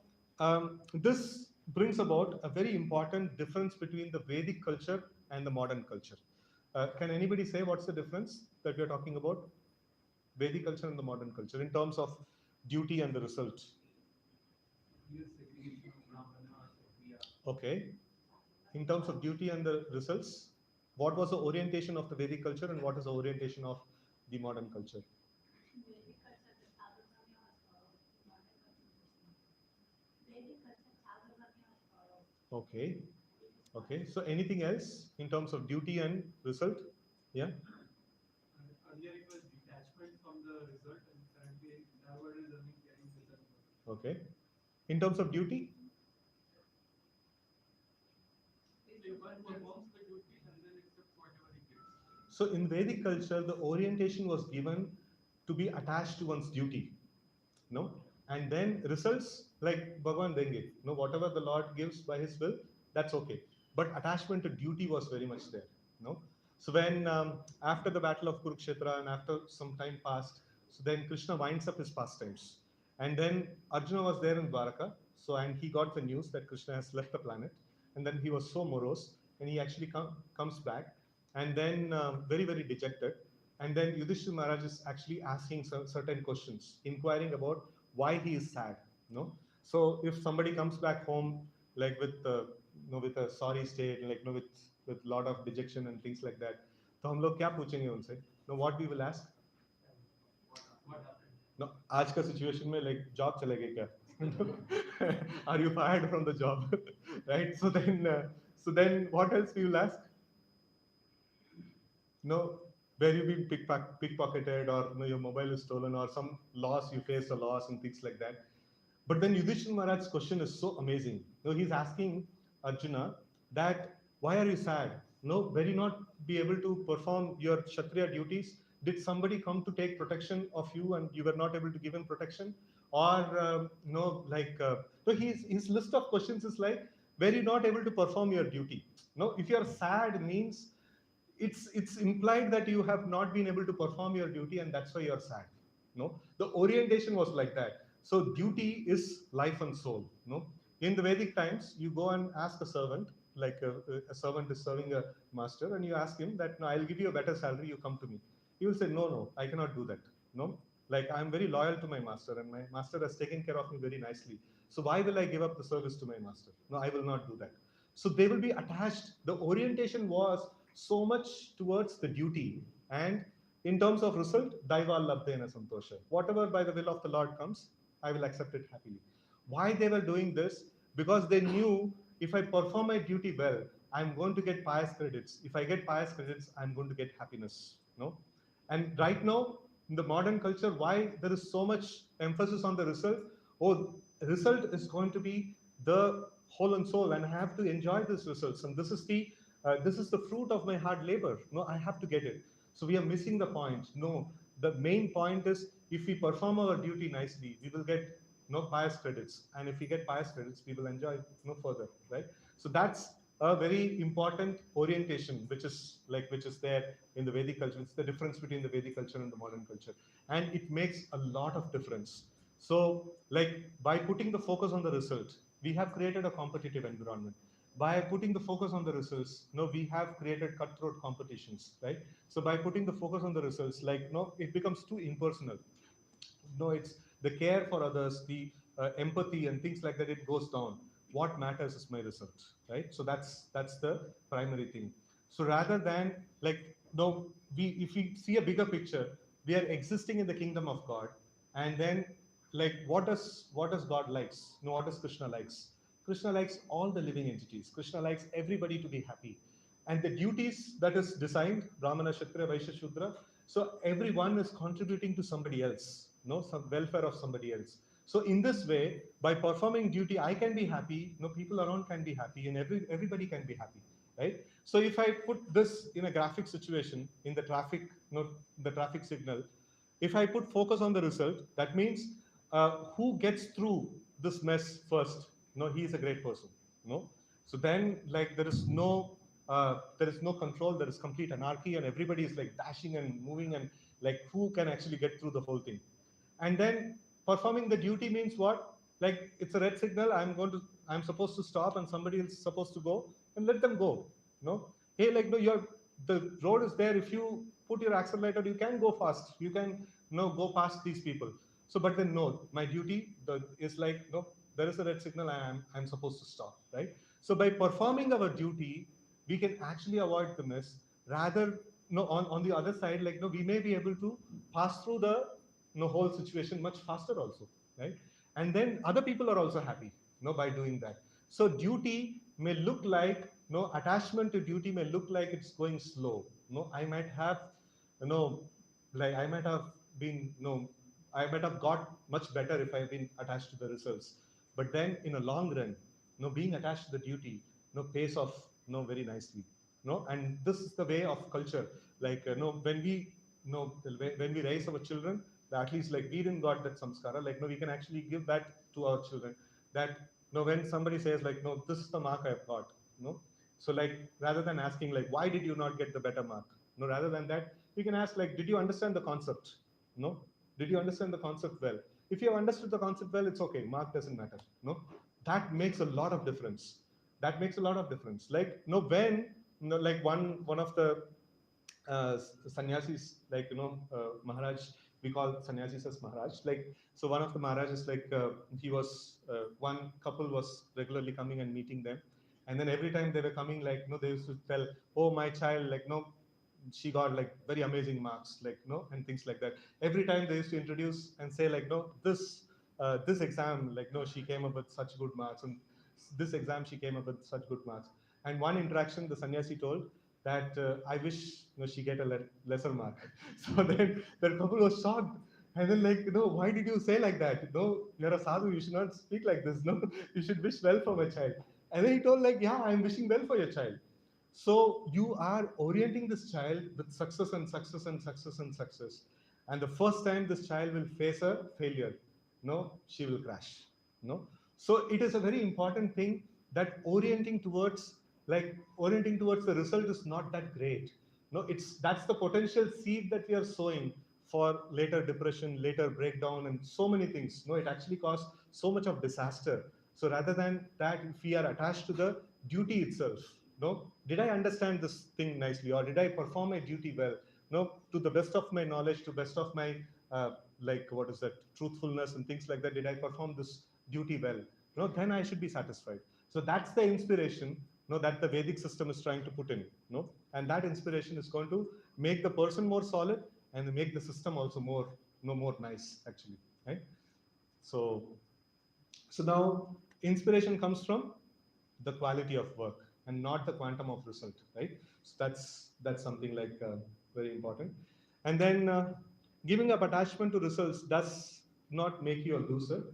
this brings about a very important difference between the Vedic culture and the modern culture. Can anybody say what's the difference that we are talking about? Vedic culture and the modern culture in terms of duty and the result. Clear segregation of Brahmana, Kshatriya. Okay. in terms of duty and the results, what was the orientation of the Vedic culture and what is the orientation of the modern culture? Vedic culture the Chaturvarnya was followed. Modern culture was not. Vedic culture Chaturvarnya was followed. Okay. It is Okay. followed. So anything else in terms of duty and result? Yeah. Earlier it was detachment from the result, and currently nowadays only getting result. Okay. In terms of duty? So one performs the duty and then accepts whatever he gets. So in Vedic culture, the orientation was given to be attached to one's duty. No, and then results like Bhagwan denge. No, whatever the Lord gives by His will, that's okay. But attachment to duty was very much there. No, so when after the battle of Kurukshetra and after some time passed, so then Krishna winds up his pastimes, and then Arjuna was there in Dwaraka. So and he got the news that Krishna has left the planet, and then he was so morose, and he actually comes back, and then very dejected, and then Yudhishthira Maharaj is actually asking certain questions, inquiring about why he is sad. No, so if somebody comes back home like with with a sorry state, like with lot of dejection and things like that, तो हम लोग क्या पूछेंगे उनसे? No, what we will ask? What happened? No, आज का situation में like job चले गए क्या? Are you fired from the job? Right? So then what else we will ask? No, where you've been pickpocketed, or your mobile is stolen, or some loss, you faced a loss and things like that. But then Yudhishthira Maharaj's question is so amazing. He's asking Arjuna that why are you sad? No, were you not be able to perform your Kshatriya duties? Did somebody come to take protection of you and you were not able to give him protection? Or no, like so his list of questions is like, were you not able to perform your duty? No, if you're sad means it's implied that you have not been able to perform your duty and that's why you're sad. No, the orientation was like that. So duty is life and soul. No, in the Vedic times you go and ask a servant, like a servant is serving a master, and you ask him that, no, I'll give you a better salary, you come to me. He will say, no, I cannot do that. No, like I'm very loyal to my master and my master has taken care of me very nicely, so why will I give up the service to my master? No, I will not do that. So they will be attached. The orientation was so much towards the duty. And in terms of result, Daiva labdena santosha. Whatever by the will of the Lord comes, I will accept it happily. Why they were doing this? Because they knew if I perform my duty well, I'm going to get pious credits. If I get pious credits, I'm going to get happiness. No? And right now, in the modern culture, why there is so much emphasis on the result? Oh, result is going to be the whole and soul, and I have to enjoy these results. And this is the fruit of my hard labor. No, I have to get it. So we are missing the point. No, the main point is if we perform our duty nicely, we will get no pious credits, and if we get pious credits, we will enjoy no further, right? So that's a very important orientation, which is there in the Vedic culture. It's the difference between the Vedic culture and the modern culture, and it makes a lot of difference. So, like by putting the focus on the result, we have created a competitive environment. By putting the focus on the results, no, we have created cutthroat competitions, right? So by putting the focus on the results, like no, it becomes too impersonal. No, it's the care for others, the empathy and things like that. It goes down. What matters is my result, right? So that's the primary thing. So rather than like no, we if we see a bigger picture, we are existing in the kingdom of God, and then like what does God likes? No, what does Krishna likes? Krishna likes all the living entities. Krishna likes everybody to be happy, and the duties that is designed, Brahmana, Kshatriya, Vaishya, Shudra. So everyone is contributing to somebody else, no, some welfare of somebody else. So in this way, by performing duty, I can be happy, no, people around can be happy, and everybody can be happy, right? So if I put this in a graphic situation in the traffic, no, the traffic signal, if I put focus on the result, that means who gets through this mess first? No, he is a great person. No, so then like there is no control. There is complete anarchy, and everybody is like dashing and moving, and like who can actually get through the whole thing? And then performing the duty means what? Like it's a red signal. I'm supposed to stop, and somebody is supposed to go, and let them go. No, hey, like no, the road is there. If you put your accelerator, you can go fast. You can go past these people. So, but then no, my duty is like no, there is a red signal. I'm supposed to stop, right? So by performing our duty, we can actually avoid the miss. Rather, no, on the other side, like no, we may be able to pass through the no whole situation much faster also, right? And then other people are also happy, by doing that. So duty may look like no attachment to duty may look like it's going slow. No, I might have, you know, like I might have been no, I might have got much better if I've been attached to the results. But then in a long run, being attached to the duty, pays off, very nicely. No, and this is the way of culture. Like, when we, when we raise our children, at least like we didn't got that samskara. Like, no, we can actually give that to our children. That, when somebody says like, no, this is the mark I've got, so like rather than asking like, why did you not get the better mark? No, rather than that, we can ask like, did you understand the concept? No, did you understand the concept well? If you have understood the concept well, it's okay. Mark doesn't matter. No, that makes a lot of difference. That makes a lot of difference. Like, when, like one of the sannyasis, like, Maharaj, we call sannyasis as Maharaj. Like, so one of the Maharajas, like, he was, one couple was regularly coming and meeting them. And then every time they were coming, like, they used to tell, oh, my child, like, no, she got like very amazing marks, like, and things like that. Every time they used to introduce and say like, no, this exam, like, no, she came up with such good marks, and this exam she came up with such good marks. And one interaction, the sannyasi told that, I wish, she get a lesser mark. So then the couple was shocked. And then like, why did you say like that? No, you're a sadhu, you should not speak like this. No, you should wish well for my child. And then he told like, yeah, I'm wishing well for your child. So you are orienting this child with success and success and success and success. And the first time this child will face a failure, she will crash. No. So it is a very important thing that orienting towards the result is not that great. No, that's the potential seed that we are sowing for later depression, later breakdown, and so many things. No, it actually causes so much of disaster. So rather than that, if we are attached to the duty itself, did I understand this thing nicely, or did I perform my duty well? No, to the best of my knowledge, to best of my like what is that truthfulness and things like that. Did I perform this duty well? Then I should be satisfied. So that's the inspiration, that the Vedic system is trying to put in. And that inspiration is going to make the person more solid and make the system also more, more nice actually, right? So, so now inspiration comes from the quality of work and not the quantum of result, right? So that's something like very important. And then giving up attachment to results does not make you a loser.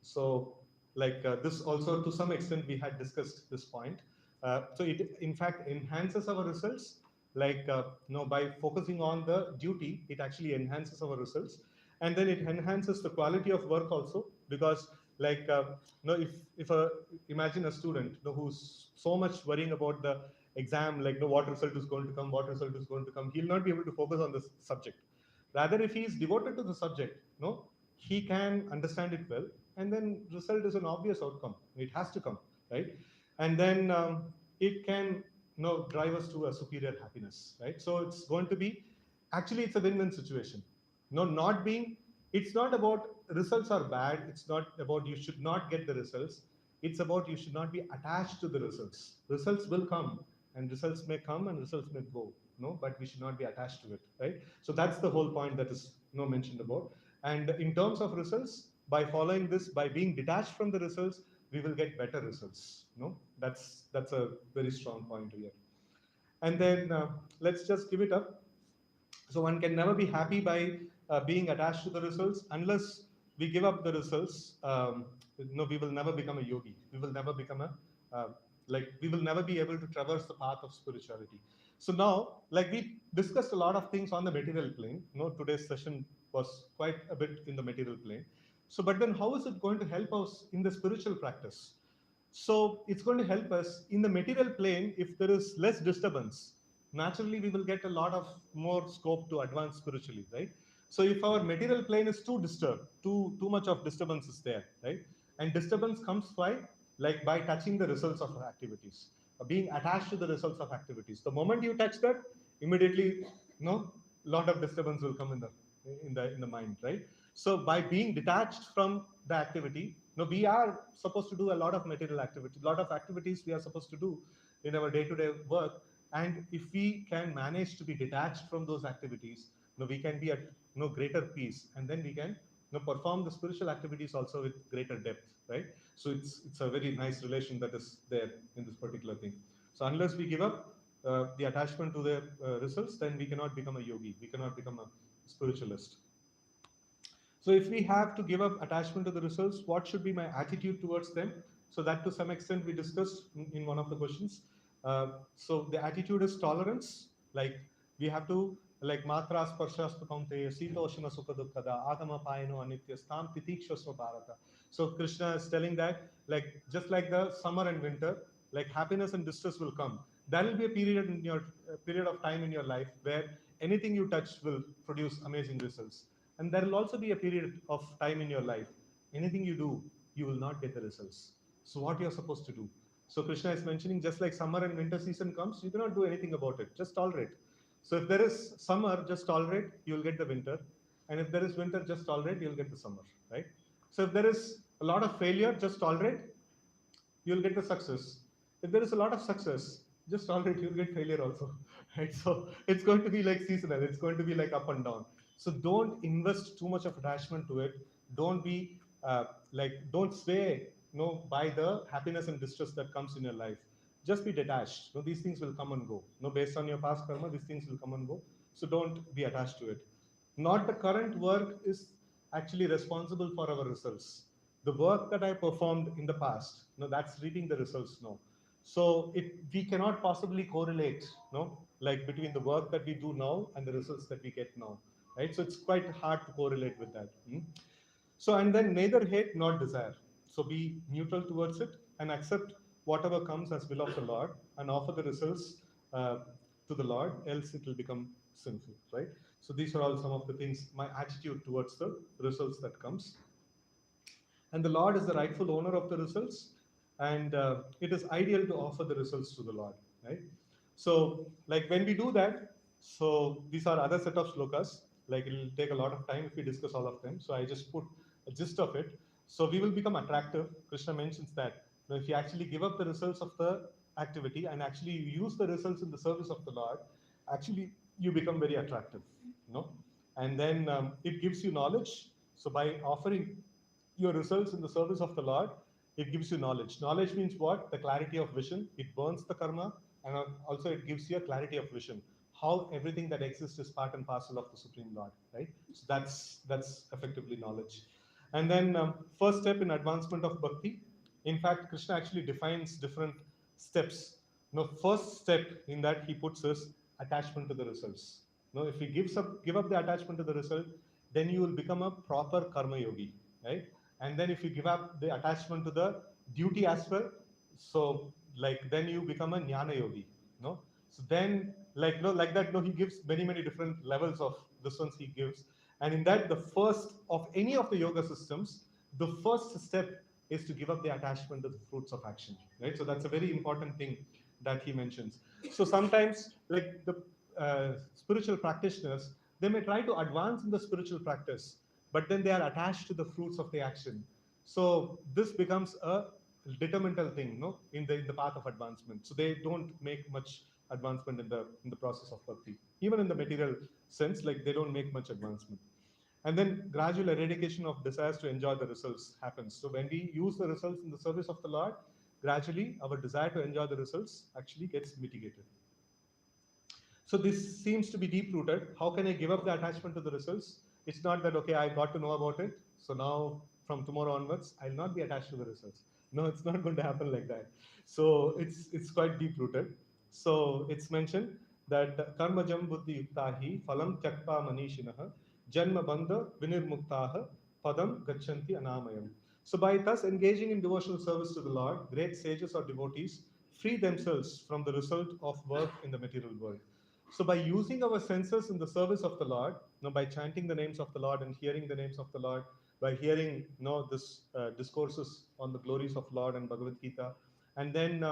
So like this also to some extent we had discussed this point. So it in fact enhances our results. Like by focusing on the duty, it actually enhances our results, and then it enhances the quality of work also, because like if a imagine a student, who's so much worrying about the exam, like what result is going to come, what result is going to come, he'll not be able to focus on this subject. Rather, if he is devoted to the subject, he can understand it well, and then result is an obvious outcome. It has to come, right? And then it can drive us to a superior happiness, right? So it's going to be actually it's a win-win situation. Not being It's not about results are bad. It's not about you should not get the results. It's about you should not be attached to the results. Results will come, and results may come, and results may go. But we should not be attached to it, right? So that's the whole point that is mentioned about. And in terms of results, by following this, by being detached from the results, we will get better results. That's a very strong point here. And then let's just give it up. So one can never be happy by being attached to the results unless we give up the results. We will never become a yogi. We will never become a we will never be able to traverse the path of spirituality. So now, like we discussed a lot of things on the material plane. Today's session was quite a bit in the material plane. So, but then how is it going to help us in the spiritual practice? So it's going to help us in the material plane. If there is less disturbance, naturally we will get a lot of more scope to advance spiritually, right? So if our material plane is too disturbed, too much of disturbance is there, right? And disturbance comes by touching the results of our activities, being attached to the results of activities. The moment you touch that, immediately, lot of disturbance will come in the mind, right? So by being detached from the activity, No, we are supposed to do a lot of material activity, a lot of activities we are supposed to do in our day-to-day work. And if we can manage to be detached from those activities, we can be at greater peace, and then we can perform the spiritual activities also with greater depth, right? So it's a very nice relation that is there in this particular thing. So unless we give up the attachment to the results, then we cannot become a yogi, we cannot become a spiritualist. So if we have to give up attachment to the results, what should be my attitude towards them? So that to some extent we discussed in one of the questions. So the attitude is tolerance. Like we have to like matra sparshas kaunteya sitoshana sukha dukkada agama payano anityastam titikshasva bharata. So Krishna is telling that like just like the summer and winter, like happiness and distress will come. There will be a period in your period of time in your life where anything you touch will produce amazing results, and there will also be a period of time in your life, anything you do, you will not get the results. So what you're supposed to do? So Krishna is mentioning just like summer and winter season comes, you cannot do anything about it. Just tolerate. So if there is summer, just tolerate, you'll get the winter. And if there is winter, just tolerate, you'll get the summer, right? So if there is a lot of failure, just tolerate, you'll get the success. If there is a lot of success, just tolerate, you'll get failure also. Right? So it's going to be like seasonal, it's going to be like up and down. So don't invest too much of attachment to it. Don't be don't sway by the happiness and distress that comes in your life. Just be detached. These things will come and go. Based on your past karma, these things will come and go. So don't be attached to it. Not the current work is actually responsible for our results. The work that I performed in the past, that's reaping the results now. So we cannot possibly correlate, like between the work that we do now and the results that we get now, right? So it's quite hard to correlate with that. So, and then neither hate nor desire. So be neutral towards it and accept whatever comes as will of the Lord and offer the results uh, to the Lord, else it will become sinful, right? So these are all some of the things, my attitude towards the results that comes. And the Lord is the rightful owner of the results, and it is ideal to offer the results to the Lord, right? So, like when we do that, so these are other set of slokas. Like it will take a lot of time if we discuss all of them. So I just put a gist of it. So we will become attractive. Krishna mentions that if you actually give up the results of the activity and actually use the results in the service of the Lord, actually you become very attractive, you know. And then it gives you knowledge. So by offering your results in the service of the Lord, it gives you knowledge. Knowledge means what? The clarity of vision. It burns the karma, and also it gives you a clarity of vision. How everything that exists is part and parcel of the Supreme Lord, right? So that's effectively knowledge. And then first step in advancement of bhakti. In fact, Krishna actually defines different steps. First step in that he puts is attachment to the results. If he give up the attachment to the result, then you will become a proper karma yogi, right? And then if you give up the attachment to the duty as well, so like then you become a jnana yogi, no? So then like that, he gives many different levels of this ones he gives. And in that, the first of any of the yoga systems, the first step is to give up the attachment to the fruits of action, right? So that's a very important thing that he mentions. So sometimes like the spiritual practitioners, they may try to advance in the spiritual practice, but then they are attached to the fruits of the action. So this becomes a detrimental thing, in the path of advancement. So they don't make much advancement in the process of bhakti. Even in the material sense, like they don't make much advancement. And then gradual eradication of desires to enjoy the results happens. So when we use the results in the service of the Lord, gradually our desire to enjoy the results actually gets mitigated. So this seems to be deep rooted. How can I give up the attachment to the results? It's not that, okay, I got to know about it. So now from tomorrow onwards, I'll not be attached to the results. No, it's not going to happen like that. So it's quite deep rooted. So it's mentioned that karmajam buddhi yuktahi phalam tyakpa manishinaha janma bandha vinirmuktaha padam gachanti anamayam. So by thus engaging in devotional service to the Lord, great sages or devotees free themselves from the result of work in the material world. So by using our senses in the service of the Lord, by chanting the names of the Lord and hearing the names of the Lord, by hearing this discourses on the glories of Lord and Bhagavad Gita, and then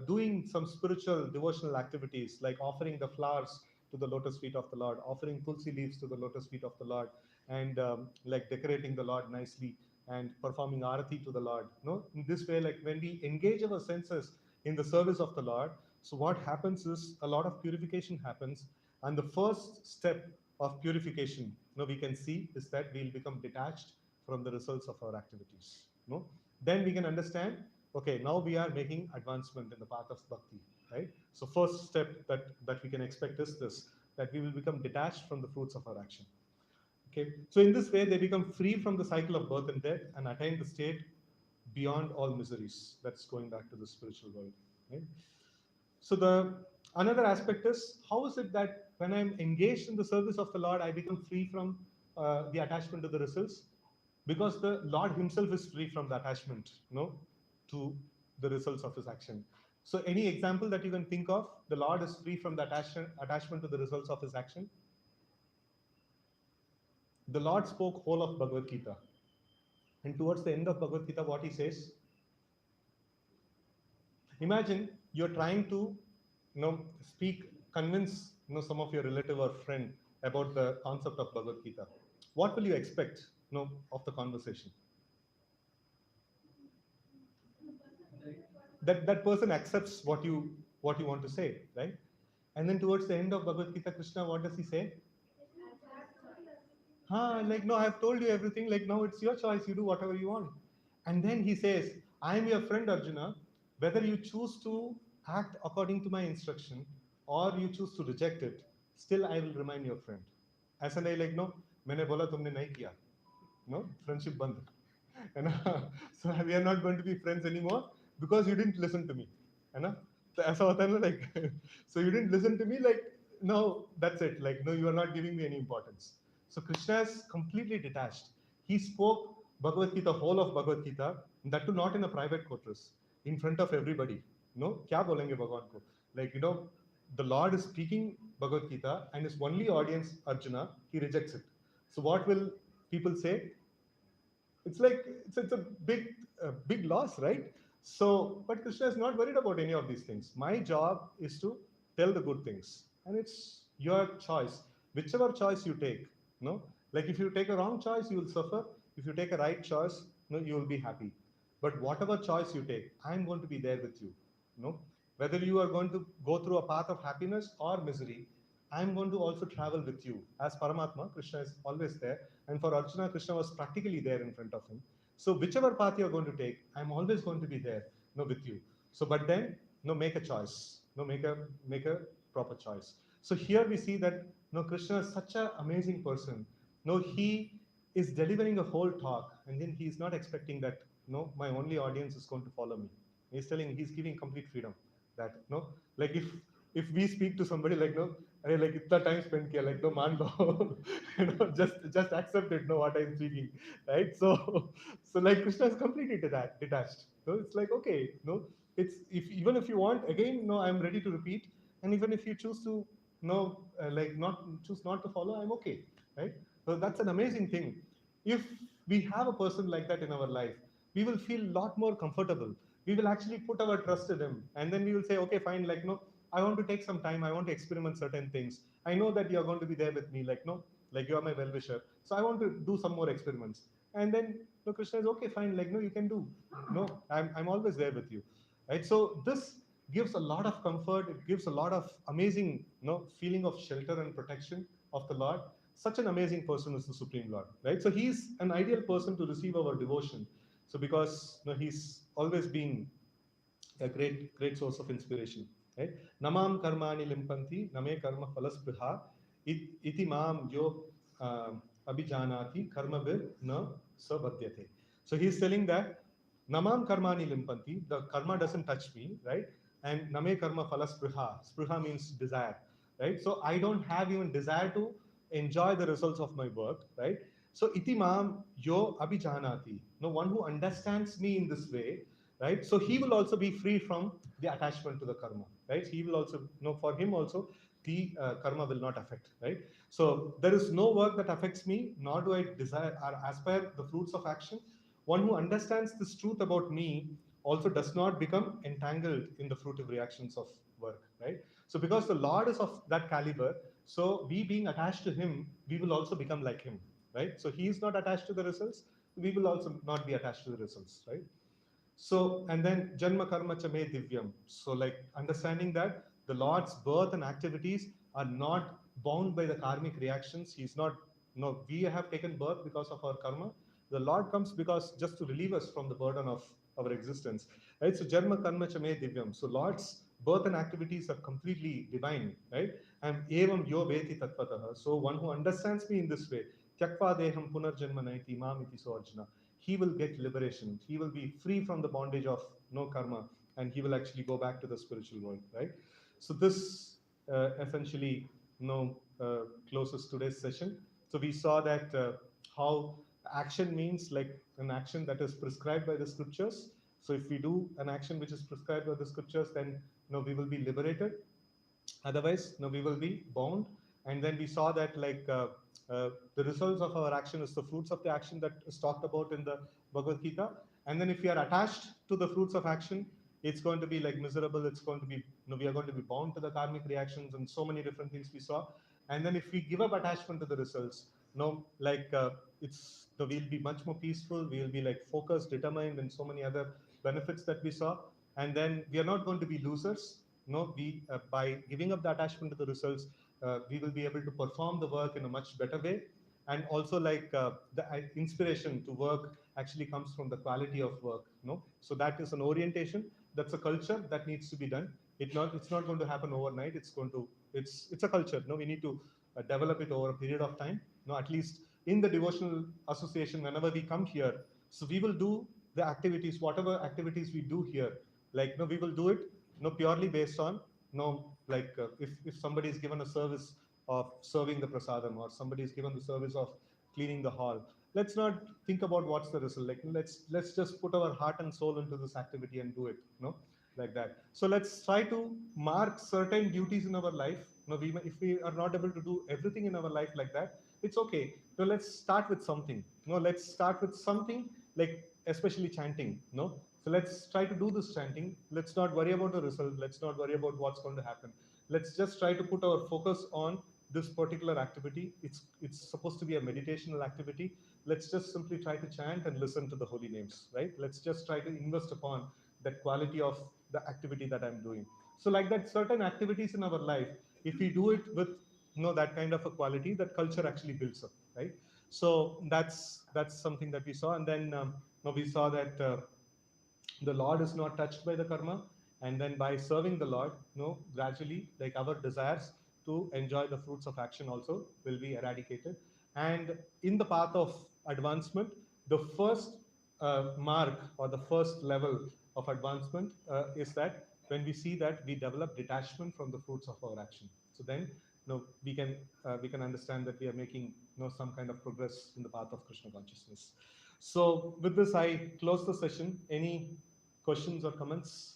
doing some spiritual devotional activities like offering the flowers to the lotus feet of the Lord, offering tulsi leaves to the lotus feet of the Lord, and like decorating the Lord nicely, and performing arati to the Lord. No, in this way, like when we engage our senses in the service of the Lord, so what happens is a lot of purification happens, and the first step of purification, we can see is that we'll become detached from the results of our activities. No, then we can understand. Okay, now we are making advancement in the path of bhakti, right? So first step that we can expect is this, that we will become detached from the fruits of our action. Okay, so in this way, they become free from the cycle of birth and death and attain the state beyond all miseries. That's going back to the spiritual world. Right? So the another aspect is, how is it that when I'm engaged in the service of the Lord, I become free from the attachment to the results? Because the Lord Himself is free from the attachment, to the results of His action. So any example that you can think of, the Lord is free from the attachment to the results of His action. The Lord spoke whole of Bhagavad Gita. And towards the end of Bhagavad Gita, what he says, imagine you're trying to, convince, some of your relative or friend about the concept of Bhagavad Gita. What will you expect, of the conversation? That person accepts what you want to say, right? And then towards the end of Bhagavad Gita, Krishna, what does he say? Like, no, I've told you everything. Like, now it's your choice. You do whatever you want. And then he says, I am your friend, Arjuna. Whether you choose to act according to my instruction or you choose to reject it, still I will remain your friend. As and I, like, no, मैंने बोला तुमने नहीं किया. No, friendship band. And so we are not going to be friends anymore because you didn't listen to me. है ना? तो ऐसा होता है ना, like, so you didn't listen to me, like, no, that's it. Like, no, you are not giving me any importance. So Krishna is completely detached. He spoke Bhagavad Gita, whole of Bhagavad Gita, that too not in a private quarters, in front of everybody. No, क्या बोलेंगे भगवान को? Like, the Lord is speaking Bhagavad Gita and his only audience, Arjuna, he rejects it. So what will people say? It's like it's a big loss, right? So, but Krishna is not worried about any of these things. My job is to tell the good things, and it's your choice. Whichever choice you take, like if you take a wrong choice, you will suffer. If you take a right choice, you will be happy. But whatever choice you take, I'm going to be there with you. Whether you are going to go through a path of happiness or misery, I'm going to also travel with you. As Paramatma, Krishna is always there. And for Arjuna, Krishna was practically there in front of him. So whichever path you're going to take, I'm always going to be there, with you. So, but then, make a choice. Make a proper choice. So here we see that, Krishna is such an amazing person. He is delivering a whole talk, and then he is not expecting that, my only audience is going to follow me. He's giving complete freedom. That, like if we speak to somebody like, no, अरे like इतना time spent किया, like, no, मान लो, just accept it, what I'm speaking, right? So like Krishna is completely detached. So it's like, okay, it's even if you want again, I'm ready to repeat, and even if you choose to, like not choose not to follow, I'm okay, right? So that's an amazing thing. If we have a person like that in our life, we will feel a lot more comfortable. We will actually put our trust in him, and then we will say, okay, fine, like, no, I want to take some time, I want to experiment certain things. I know that you're going to be there with me, like, no, like you are my well-wisher, so I want to do some more experiments. And then, Krishna is, okay, fine, like, no, you can do, I'm always there with you, right? So this gives a lot of comfort. It gives a lot of amazing, feeling of shelter and protection of the Lord. Such an amazing person is the Supreme Lord, right? So he's an ideal person to receive our devotion. So because, he's always been a great source of inspiration, right? Namam karmani limpanti name karma phalaspriha iti mam yo abhijanati karma vir na sabhadyate. So he's telling that namam karmani limpanti, the karma doesn't touch me, right? And name karma phalaspriha, spriha means desire, right? So I don't have even desire to enjoy the results of my work, right? So iti mam yo abhijanati, no one who understands me in this way, right? So he will also be free from the attachment to the karma, right? He will also, for him also, the karma will not affect, right? So there is no work that affects me, nor do I desire or aspire the fruits of action. One who understands this truth about me also does not become entangled in the fruitive reactions of work, right? So because the Lord is of that caliber, so we being attached to him, we will also become like him, right? So he is not attached to the results, we will also not be attached to the results, right? So, and then Janma Karma Chame Divyam. So, like understanding that the Lord's birth and activities are not bound by the karmic reactions. He's not, no, we have taken birth because of our karma. The Lord comes because just to relieve us from the burden of our existence. Right? So, Janma Karma Chame Divyam. So, Lord's birth and activities are completely divine, right? And Evam Yo Veti Tattvataha. So, one who understands me in this way, Tyakva Deham Punarjanma Naiti Mam Iti So Arjuna, he will get liberation. He will be free from the bondage of no karma, and he will actually go back to the spiritual world, right? So this essentially closes today's session. So we saw that how action means like an action that is prescribed by the scriptures. So if we do an action which is prescribed by the scriptures, then we will be liberated. Otherwise, no, we will be bound. And then we saw that the results of our action is the fruits of the action that is talked about in the Bhagavad Gita. And then if we are attached to the fruits of action, it's going to be like miserable. It's going to be, we are going to be bound to the karmic reactions and so many different things we saw. And then if we give up attachment to the results, we'll be much more peaceful. We'll be like focused, determined, and so many other benefits that we saw. And then we are not going to be losers. No, we by giving up the attachment to the results, we will be able to perform the work in a much better way. And also the inspiration to work actually comes from the quality of work. No, so that is an orientation. That's a culture that needs to be done. It's not going to happen overnight. It's a culture. No, we need to develop it over a period of time. No, at least in the devotional association, whenever we come here, so we will do the activities, whatever activities we do here. Like no, we will do it purely based on if somebody is given a service of serving the prasadam, or somebody is given the service of cleaning the hall, let's not think about what's the result. Like let's just put our heart and soul into this activity and do it, like that. So let's try to mark certain duties in our life. If we are not able to do everything in our life like that, it's okay. So let's start with something. Let's start with something, like especially chanting. So let's try to do this chanting. Let's not worry about the result. Let's not worry about what's going to happen. Let's just try to put our focus on this particular activity. It's supposed to be a meditational activity. Let's just simply try to chant and listen to the holy names, right? Let's just try to invest upon that quality of the activity that I'm doing. So like that, certain activities in our life, if we do it with that kind of a quality, that culture actually builds up, right? So that's something that we saw. And then we saw that the Lord is not touched by the karma. And then by serving the Lord, gradually, like our desires to enjoy the fruits of action also will be eradicated. And in the path of advancement, the first mark or the first level of advancement is that when we see that we develop detachment from the fruits of our action. So then, we can understand that we are making some kind of progress in the path of Krishna consciousness. So with this, I close the session. Any questions or comments?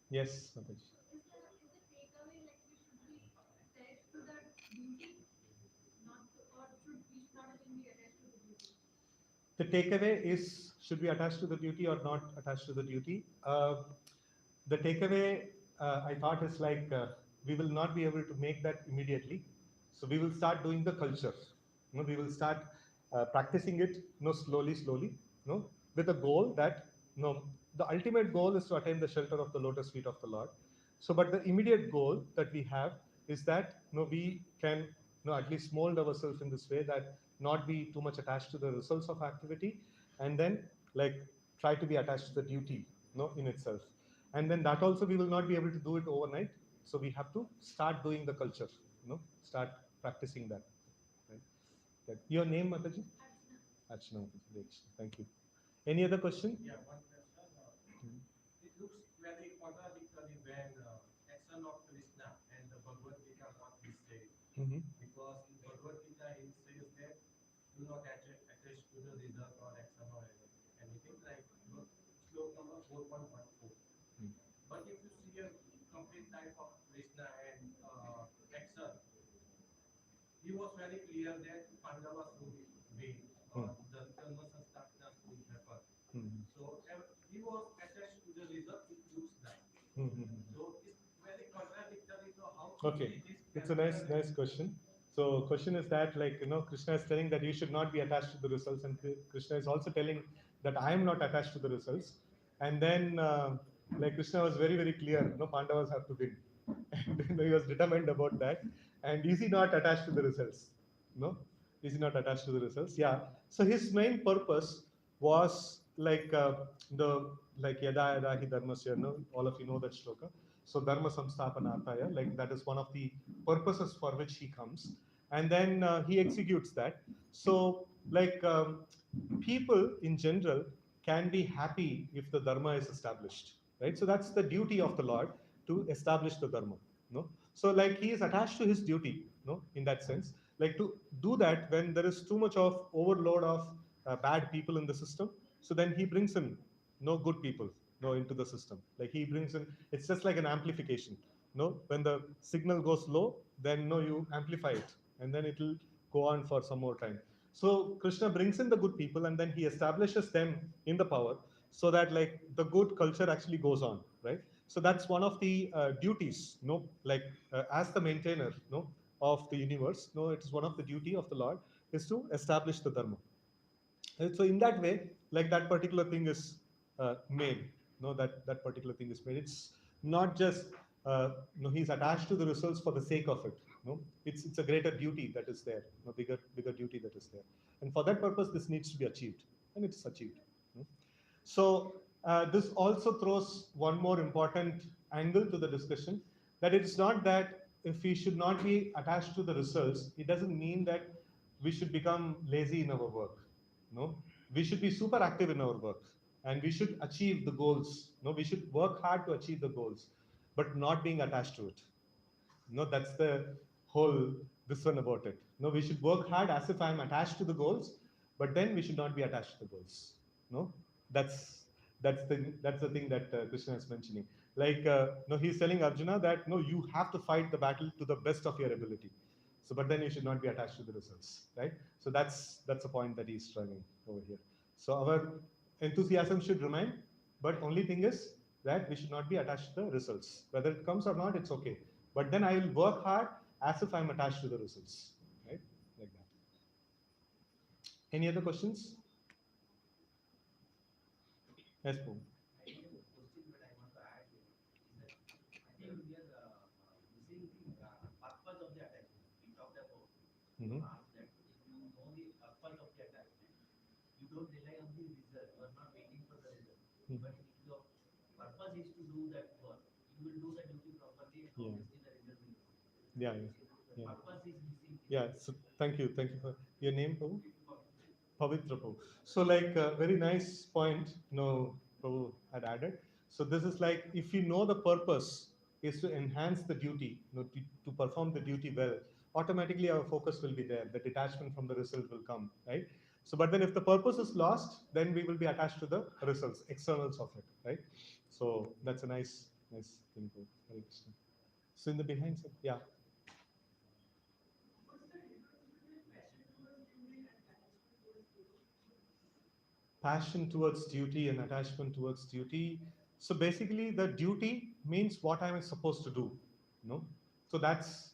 Yes, Mataji. So is the takeaway like we should be attached to that duty, not to, or should we not even be attached to the duty? The takeaway is, should we attach to the duty or not attach to the duty? The takeaway, I thought, is we will not be able to make that immediately. So we will start doing the culture. We will start practicing it, slowly, slowly, with a goal that, the ultimate goal is to attain the shelter of the lotus feet of the Lord. So, but the immediate goal that we have is that, we can, at least mold ourselves in this way, that not be too much attached to the results of activity, and then like try to be attached to the duty, in itself. And then that also we will not be able to do it overnight. So we have to start doing the culture, start practicing that. Right? Your name, Mataji? Archana. Archana Mataji. Great. Thank you. Any other question? Yeah, one question. It looks very contradictory when action of Krishna and the Bhagavad Gita what he said. Mm-hmm. Because in Bhagavad Gita he says that do not attach to the result or action or anything like slok number 4.14. But if you see a complete life of Krishna and action, he was very clear that Pandava should win or the Dharma Sanstapna should happen. Mm-hmm. So he was attached to the result, it looks like. Mm-hmm. So it's very contradictory. So how to Okay, see this it's a character? nice question. So question is that, like, Krishna is telling that you should not be attached to the results, and Krishna is also telling that I am not attached to the results. And then, like, Krishna was very, very clear, no, Pandavas have to win, and he was determined about that. And is he not attached to the results? No, is he not attached to the results? Yeah. So his main purpose was like the like yada yada hi dharmasya. No, all of you know that shloka. So dharma samsthapanarthaya, like that is one of the purposes for which he comes, and then he executes that. So like people in general can be happy if the dharma is established, right? So that's the duty of the Lord, to establish the dharma. No, so like he is attached to his duty, no, in that sense, like to do that when there is too much of overload of bad people in the system. So then he brings in no good people, no, into the system. Like he brings in, it's just like an amplification. No, when the signal goes low, then no, you amplify it, and then it will go on for some more time. So Krishna brings in the good people, and then he establishes them in the power, so that like the good culture actually goes on, right? So that's one of the duties, no, like as the maintainer, no, of the universe, no, it is one of the duty of the Lord is to establish the dharma. So in that way, like that particular thing is made, no, that particular thing is made. It's not just he's attached to the results for the sake of it. No, it's a greater duty that is there, no, bigger duty that is there, and for that purpose, this needs to be achieved, and it's achieved. No? So this also throws one more important angle to the discussion, that it's not that if we should not be attached to the results, it doesn't mean that we should become lazy in our work. No, we should be super active in our work, and we should achieve the goals. No, we should work hard to achieve the goals, but not being attached to it. No, that's the whole this one about it. No, we should work hard as if I'm attached to the goals, but then we should not be attached to the goals. No, that's that's the thing that Krishna is mentioning. Like no, he's telling Arjuna that no, you have to fight the battle to the best of your ability. So, but then you should not be attached to the results, right? So that's a point that he's striving over here. So our enthusiasm should remain, but only thing is that we should not be attached to the results. Whether it comes or not, it's okay. But then I will work hard as if I'm attached to the results, right? Like that. Any other questions? Yes, Paul. I have a question that I want to add here is that I think we are missing the purpose of the attachment. We talked about Mm-hmm. past that if you know the purpose of the attachment, you don't rely on the result. You are not waiting for the result. But if your purpose is to do that work, you will do the duty properly, and Yeah. obviously the result will come. Yeah, So yeah, the yeah. purpose is missing here. Yeah. So thank you for your name, Prabhu. Pavitra Prabhu. So like very nice point, Prabhu had added. So this is like if you know the purpose is to enhance the duty, to perform the duty well, automatically our focus will be there. The detachment from the result will come, right? So, but then if the purpose is lost, then we will be attached to the results, externals of it, right? So that's a nice thing to Hare Krishna. So in the behind side, yeah. What's the difference between passion towards duty and attachment towards duty? Passion towards duty and attachment towards duty. So basically, the duty means what I am supposed to do. No, so that's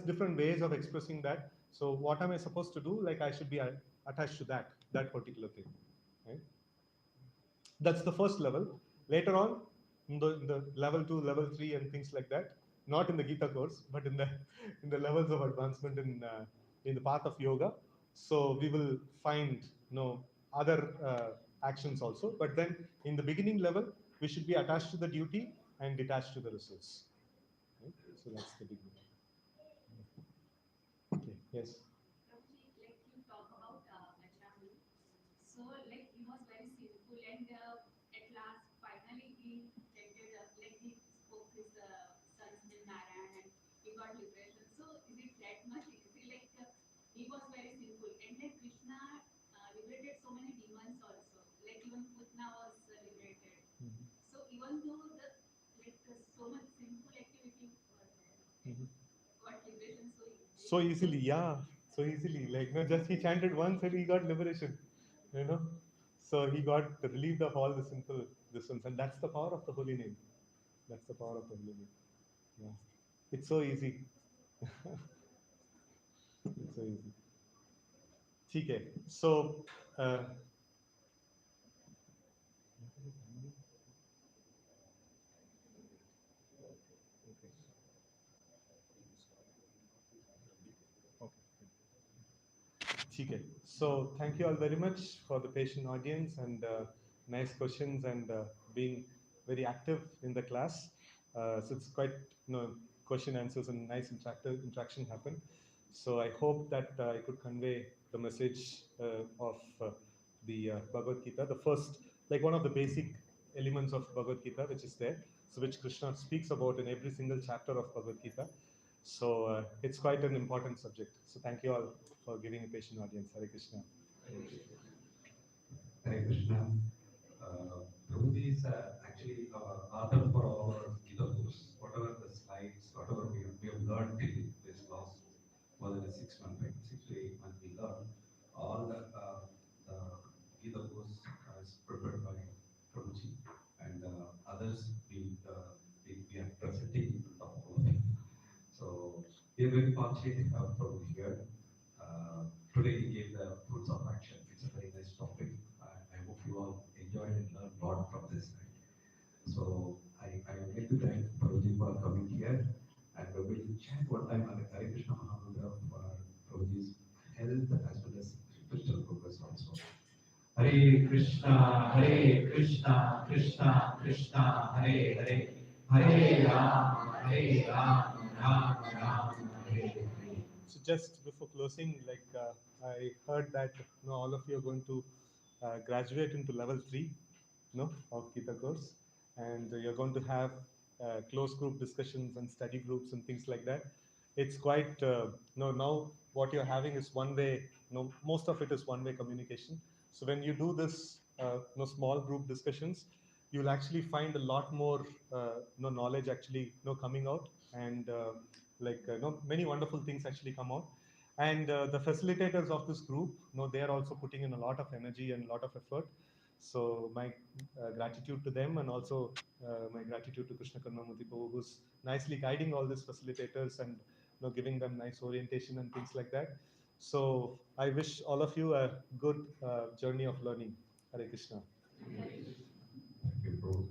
different ways of expressing that. So what am I supposed to do? Like I should be attached to that particular thing, right? That's the first level. Later on, in the level 2, level 3, and things like that, not in the Gita course, but in the in the levels of advancement in the path of yoga. So we will find other actions also. But then in the beginning level, we should be attached to the duty and detached to the results. Right? So that's the beginning. Okay. Yes. Prabhuji, like you talk about Achamu. So, like he was very sinful, and at last, finally, he chanted, like he spoke his son's name Narayan, and he got liberation. So, is it that much easy? Like he was very sinful, and like Krishna liberated so many demons also. Like even Putna was liberated. Mhm. So, even though the like so much sinful activity was there, and Mhm. got liberation so easily. So easily, yeah, so easily. Like no, just he chanted once and he got liberation. You know, so he got relieved of all the sinful this ones, and that's the power of the holy name. That's the power of the holy name. Yeah, it's so easy. It's so easy. ठीक है. So, uh, okay. Okay. Okay. So thank you all very much for the patient audience and nice questions and being very active in the class. So it's quite question answers and nice interactive interaction happen. So I hope that I could convey the message of the Bhagavad Gita, the first, like one of the basic elements of Bhagavad Gita, which is there, so which Krishna speaks about in every single chapter of Bhagavad Gita. So it's quite an important subject. So thank you all for giving a patient audience. Hare Krishna. Hare Krishna. Prabhuji is actually our author for all our Gita books. Whatever the slides, whatever we have learned till this last more than a 6 month, right? 6 to 8 months we learned. All the Gita books is prepared by Prabhuji and others we are presenting in front of all of you. So we are very fortunate to have Prabhu here. Today he gave the fruits of action. It's a very nice topic. I hope you all enjoyed and learned a lot from this. Right? So I would like to thank Prabhuji for coming here. And we will chant one time on the Hare Krishna Mahamantra for Prabhuji's health as well as spiritual progress also. Hare Krishna, Hare Krishna, Krishna Krishna, Hare Hare, Hare Ram, Hare Ram, Ram Ram, Hare Hare. So just before closing, like I heard that all of you are going to graduate into level 3, of Gita course, and you're going to have close group discussions and study groups and things like that. It's quite now what you're having is one way. Most of it is one way communication. So when you do this, small group discussions, you'll actually find a lot more knowledge actually coming out, and like many wonderful things actually come out. And the facilitators of this group, they are also putting in a lot of energy and a lot of effort. So my gratitude to them, and also my gratitude to Krishna Karnamurti Prabhu, who's nicely guiding all these facilitators and giving them nice orientation and things like that. So I wish all of you a good journey of learning. Hare Krishna. Thank you, bro.